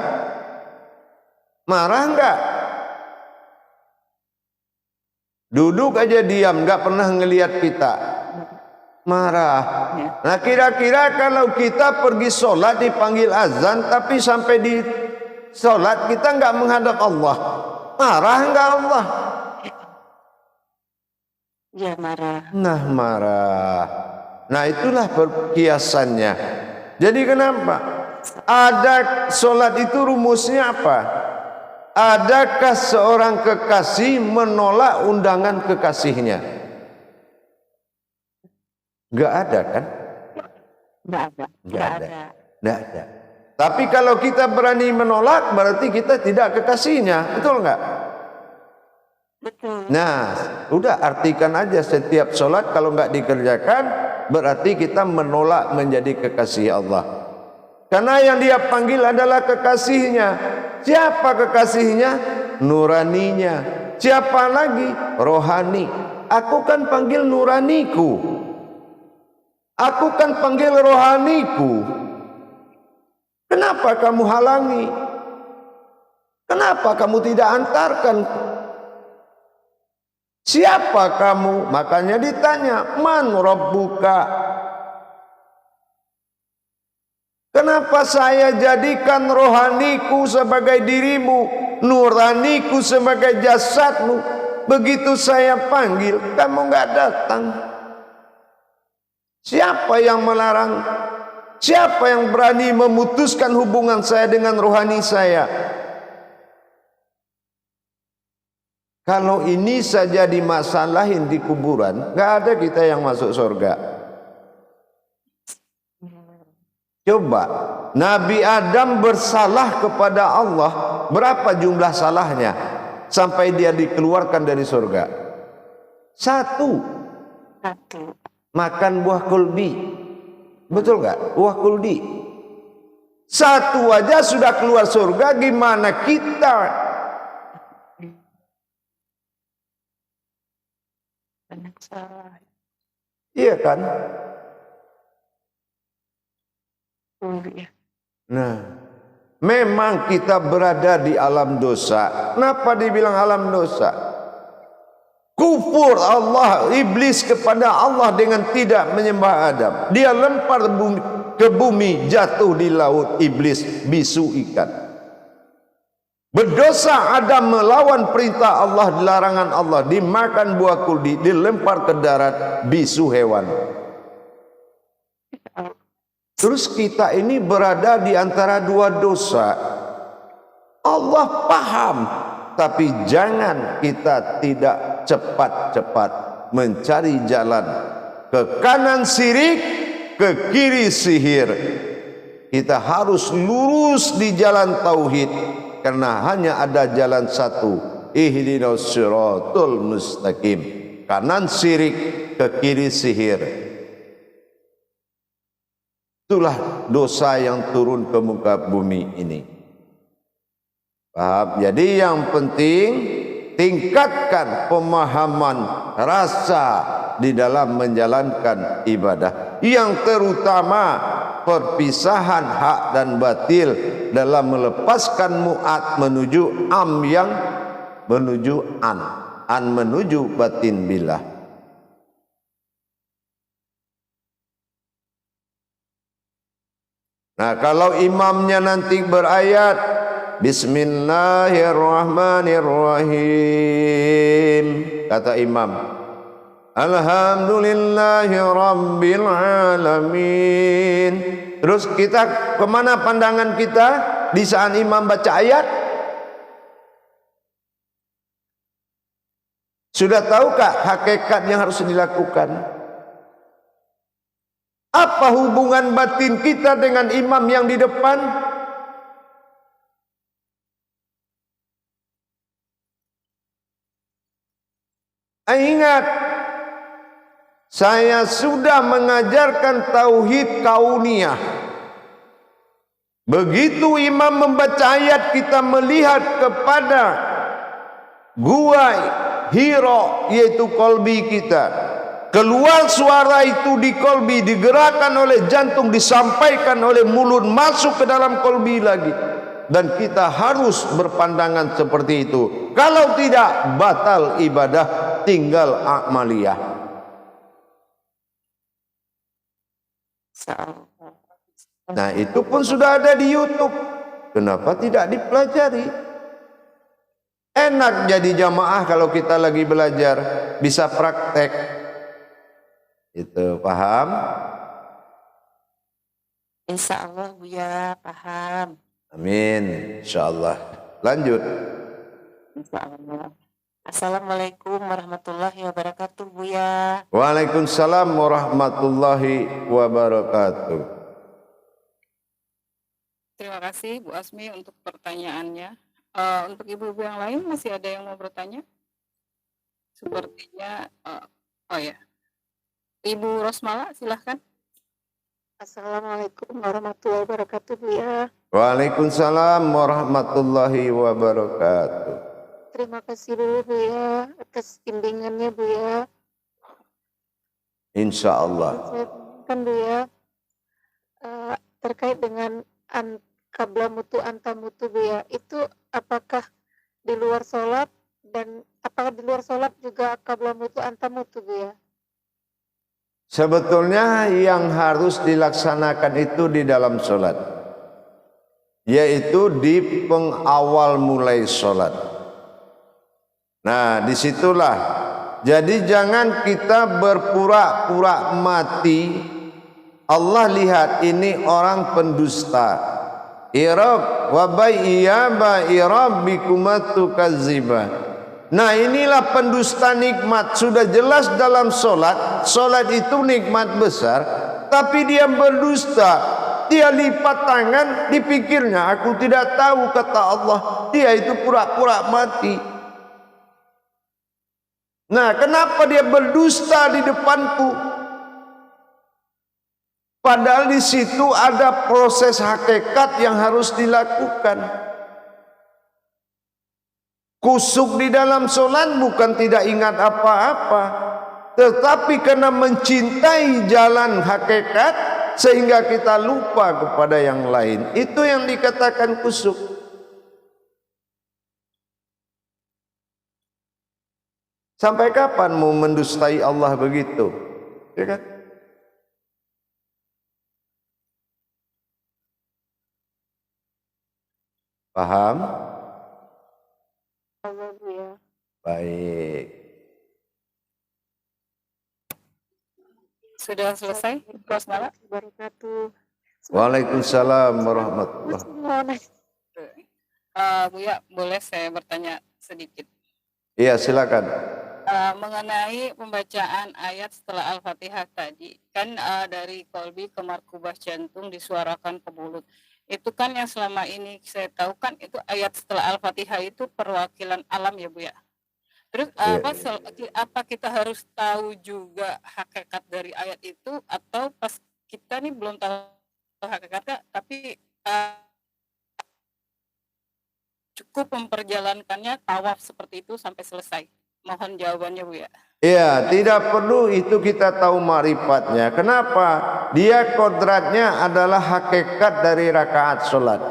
Marah enggak? Duduk aja diam, nggak pernah ngelihat kita. Marah. Nah kira-kira kalau kita pergi sholat dipanggil azan, tapi sampai di sholat kita nggak menghadap Allah, marah nggak Allah? Ya marah. Nah marah. Nah itulah kiasannya. Jadi kenapa? Ada sholat itu rumusnya apa? Adakah seorang kekasih menolak undangan kekasihnya? Gak ada kan? Nggak ada. Gak ada. Gak ada. Tapi kalau kita berani menolak, berarti kita tidak kekasihnya, betul nggak? Betul. Nah, udah artikan aja setiap sholat kalau nggak dikerjakan, berarti kita menolak menjadi kekasih Allah. Karena yang dia panggil adalah kekasihnya. Siapa kekasihnya? Nuraninya. Siapa lagi? Rohani. Aku kan panggil nuraniku. Aku kan panggil rohaniku. Kenapa kamu halangi? Kenapa kamu tidak antarkan? Siapa kamu? Makanya ditanya, man rabbuka? Kenapa saya jadikan rohaniku sebagai dirimu, nuraniku sebagai jasadmu? Begitu saya panggil, kamu nggak datang. Siapa yang melarang? Siapa yang berani memutuskan hubungan saya dengan rohani saya? Kalau ini saja dimasalahin di kuburan, nggak ada kita yang masuk surga. Coba, Nabi Adam bersalah kepada Allah, berapa jumlah salahnya sampai dia dikeluarkan dari surga? Satu. Makan buah kuldi. Betul nggak? Buah kuldi. Satu aja sudah keluar surga, gimana kita? Banyak salah. Iya kan? Nah, memang kita berada di alam dosa. Kenapa dibilang alam dosa? Kufur Allah, iblis kepada Allah dengan tidak menyembah Adam. Dia lempar ke bumi, jatuh di laut, iblis bisu ikan. Berdosa Adam melawan perintah Allah, larangan Allah, dimakan buah kuldi, dilempar ke darat, bisu hewan. Terus kita ini berada di antara dua dosa. Allah paham, tapi jangan kita tidak cepat-cepat mencari jalan ke kanan syirik, ke kiri sihir. Kita harus lurus di jalan tauhid, karena hanya ada jalan satu, ihdinas siratal mustaqim. Kanan syirik, ke kiri sihir. Itulah dosa yang turun ke muka bumi ini. Paham? Jadi yang penting tingkatkan pemahaman rasa di dalam menjalankan ibadah. Yang terutama perpisahan hak dan batil dalam melepaskan mu'ad menuju am yang menuju an menuju batin billah. Nah, kalau imamnya nanti berayat Bismillahirrahmanirrahim, kata imam, Alhamdulillahi Rabbil Alamin. Terus kita kemana pandangan kita di saat imam baca ayat? Sudah tahukah hakikat yang harus dilakukan? Apa hubungan batin kita dengan imam yang di depan? Ingat, saya sudah mengajarkan tauhid kauniyah. Begitu imam membaca ayat, kita melihat kepada gua Hira, yaitu kolbi kita. Keluar suara itu di kolbi, digerakkan oleh jantung, disampaikan oleh mulut, masuk ke dalam kolbi lagi. Dan kita harus berpandangan seperti itu. Kalau tidak, batal ibadah tinggal amaliyah. Nah, itu pun sudah ada di YouTube. Kenapa tidak dipelajari? Enak jadi jamaah kalau kita lagi belajar, bisa praktek. Itu paham? Insya Allah Buya paham. Amin, insyaallah. Lanjut. Insya Allah. Assalamualaikum warahmatullahi wabarakatuh Buya. Waalaikumsalam warahmatullahi wabarakatuh. Terima kasih Bu Asmi untuk pertanyaannya. Untuk ibu-ibu yang lain masih ada yang mau bertanya? Sepertinya, oh ya, Ibu Rosmala silahkan. Assalamualaikum warahmatullahi wabarakatuh Buya. Waalaikumsalam warahmatullahi wabarakatuh. Terima kasih dulu Buya atas bimbingannya Buya. Insyaallah. Saya tanyakan Buya terkait dengan qabla mutu anta mutu Buya, itu apakah di luar sholat, dan apakah di luar sholat juga qabla mutu anta mutu Buya? Sebetulnya yang harus dilaksanakan itu di dalam sholat, yaitu di pengawal mulai sholat. Nah, disitulah. Jadi jangan kita berpura-pura mati. Allah lihat ini orang pendusta. Irab wa bayyaba irabbikumatu kadziba. Nah, inilah pendusta nikmat. Sudah jelas dalam solat, solat itu nikmat besar, tapi dia berdusta. Dia lipat tangan, dipikirnya aku tidak tahu kata Allah. Dia itu pura-pura mati. Nah, kenapa dia berdusta di depanku? Padahal di situ ada proses hakikat yang harus dilakukan. Kusuk di dalam sholat bukan tidak ingat apa-apa, tetapi karena mencintai jalan hakikat sehingga kita lupa kepada yang lain. Itu yang dikatakan kusuk. Sampai kapan mau mendustai Allah begitu? Ya kan? Paham? Allah Buya. Baik. Sudah selesai, Ibu Rosmala? Wabarakatuh. Waalaikumsalam warahmatullahi Masih mau nanya. Buya, boleh saya bertanya sedikit? Iya, silakan. Mengenai pembacaan ayat setelah Al-Fatihah tadi, kan dari kolbi ke markubah jantung disuarakan ke mulut. Itu kan yang selama ini saya tahu kan itu ayat setelah Al-Fatihah itu perwakilan alam ya Bu ya. Terus apa kita harus tahu juga hakikat dari ayat itu, atau pas kita nih belum tahu hakikatnya tapi cukup memperjalankannya tawaf seperti itu sampai selesai? Mohon jawabannya Bu ya. Iya, tidak perlu itu kita tahu ma'rifatnya. Kenapa? Dia kodratnya adalah hakikat dari rakaat sholat.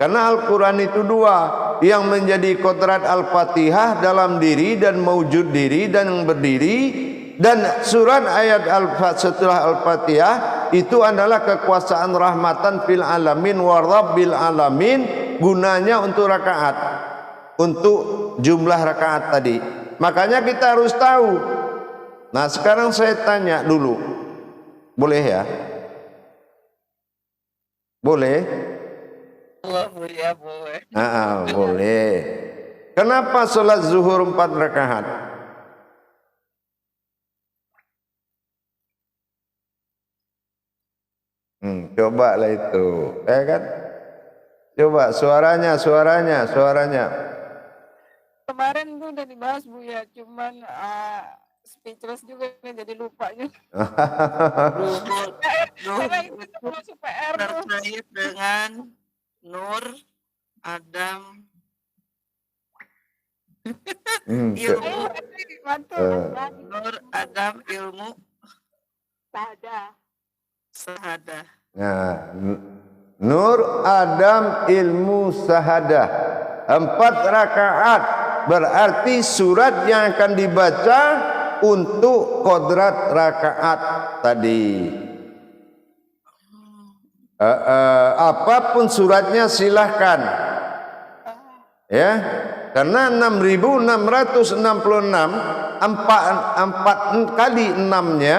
Karena Al-Quran itu dua, yang menjadi kodrat Al-Fatihah dalam diri dan mewujud diri dan berdiri, dan surat ayat setelah Al-Fatihah itu adalah kekuasaan rahmatan fil alamin wa rabbil alamin, gunanya untuk rakaat, untuk jumlah rakaat tadi. Makanya kita harus tahu. Nah, sekarang saya tanya dulu. Boleh ya? Boleh? Ya boleh. Boleh. Kenapa sholat zuhur 4 rakaat? Coba lah itu, ya kan? Coba suaranya. Kemarin tuh udah dibahas Bu ya, cuman speechless juga nih, jadi lupa juga. Karena itu termasuk PR tuh. Terkait dengan Nur, Adam, ilmu, Nur, Adam, ilmu, sahadah. Nah, Nur, Adam, ilmu, sahadah. 4 rakaat berarti surat yang akan dibaca untuk kodrat rakaat tadi. Apapun suratnya silahkan, ya, karena 6.666 empat kali 6-nya,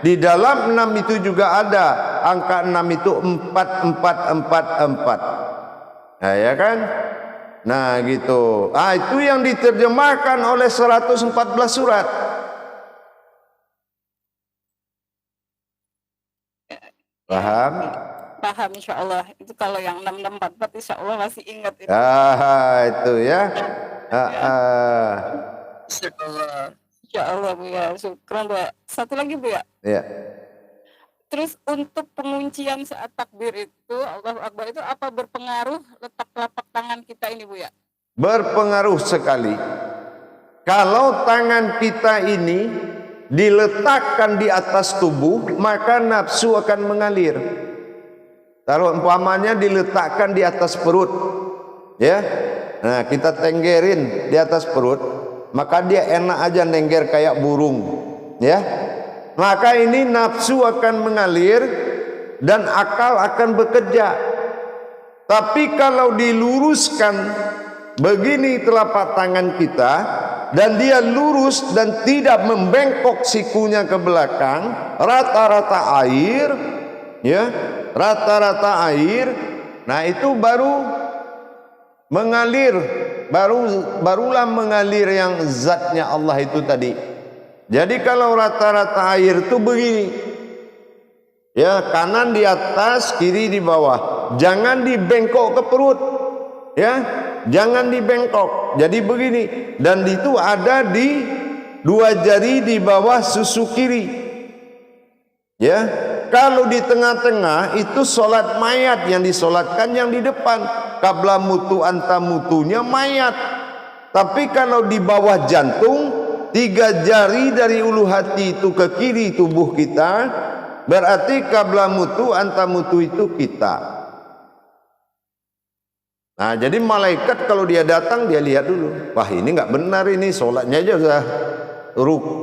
di dalam 6 itu juga ada angka 6 itu 4444. Nah, ya kan? Nah, gitu. Itu yang diterjemahkan oleh 114 surat. Paham? Paham insya Allah. Itu kalau yang 6644 insya Allah masih ingat itu. Itu ya. Insya Allah Bu ya. Syukran Bu ya. Satu lagi Bu ya. Ya. Terus untuk penguncian saat takbir itu, Allahu Akbar itu apa berpengaruh letak telapak tangan kita ini Bu ya? Berpengaruh sekali. Kalau tangan kita ini diletakkan di atas tubuh, maka nafsu akan mengalir. Kalau umpamanya diletakkan di atas perut, ya, nah kita tenggerin di atas perut, maka dia enak aja nengger kayak burung, ya. Maka ini nafsu akan mengalir dan akal akan bekerja. Tapi kalau diluruskan begini telapak tangan kita, dan dia lurus dan tidak membengkok sikunya ke belakang, rata-rata air, ya, rata-rata air, nah itu baru mengalir, barulah mengalir yang zatnya Allah itu tadi. Jadi kalau rata-rata air itu begini, ya, kanan di atas, kiri di bawah, jangan dibengkok ke perut, ya, jangan dibengkok. Jadi begini, dan itu ada di 2 jari di bawah susu kiri, ya. Kalau di tengah-tengah itu solat mayat, yang disolatkan yang di depan, qabla mutu anta mutunya mayat. Tapi kalau di bawah jantung, 3 jari dari ulu hati itu ke kiri tubuh kita, berarti qabla mutu anta mutu itu kita. Nah, jadi malaikat kalau dia datang, dia lihat dulu, wah ini nggak benar, ini sholatnya aja udah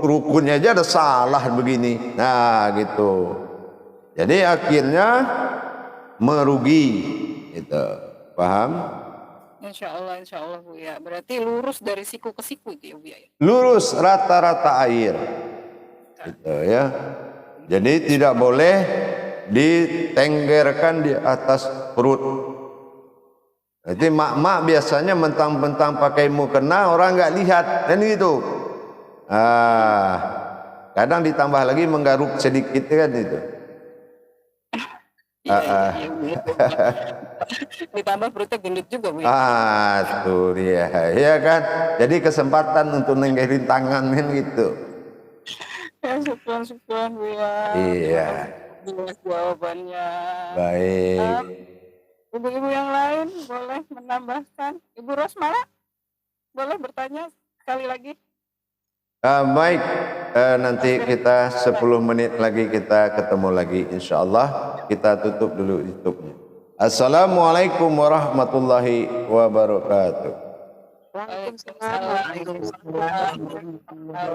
rukunnya aja ada salah begini. Nah, gitu. Jadi akhirnya merugi, gitu. Paham? Insya Allah Bu ya. Berarti lurus dari siku ke siku itu ya Bu ya. Lurus rata-rata air, gitu ya. Jadi tidak boleh ditenggerkan di atas perut. Jadi mak-mak biasanya mentang-mentang pakai mukena, orang nggak lihat, dan gitu. Kadang ditambah lagi menggaruk sedikit kan itu. Ditambah perutnya gendut juga Bu ya. Tuh dia, ya kan. Jadi kesempatan untuk nenggerin tangan kan gitu. Ya, syukran Bu ya. Iya. Jelas jawabannya. Baik. Ibu-ibu yang lain boleh menambahkan. Ibu Rosmala boleh bertanya sekali lagi. Baik, nanti kita 10 menit lagi kita ketemu lagi, insyaallah. Kita tutup dulu YouTube-nya. Assalamualaikum warahmatullahi wabarakatuh. Waalaikumsalam.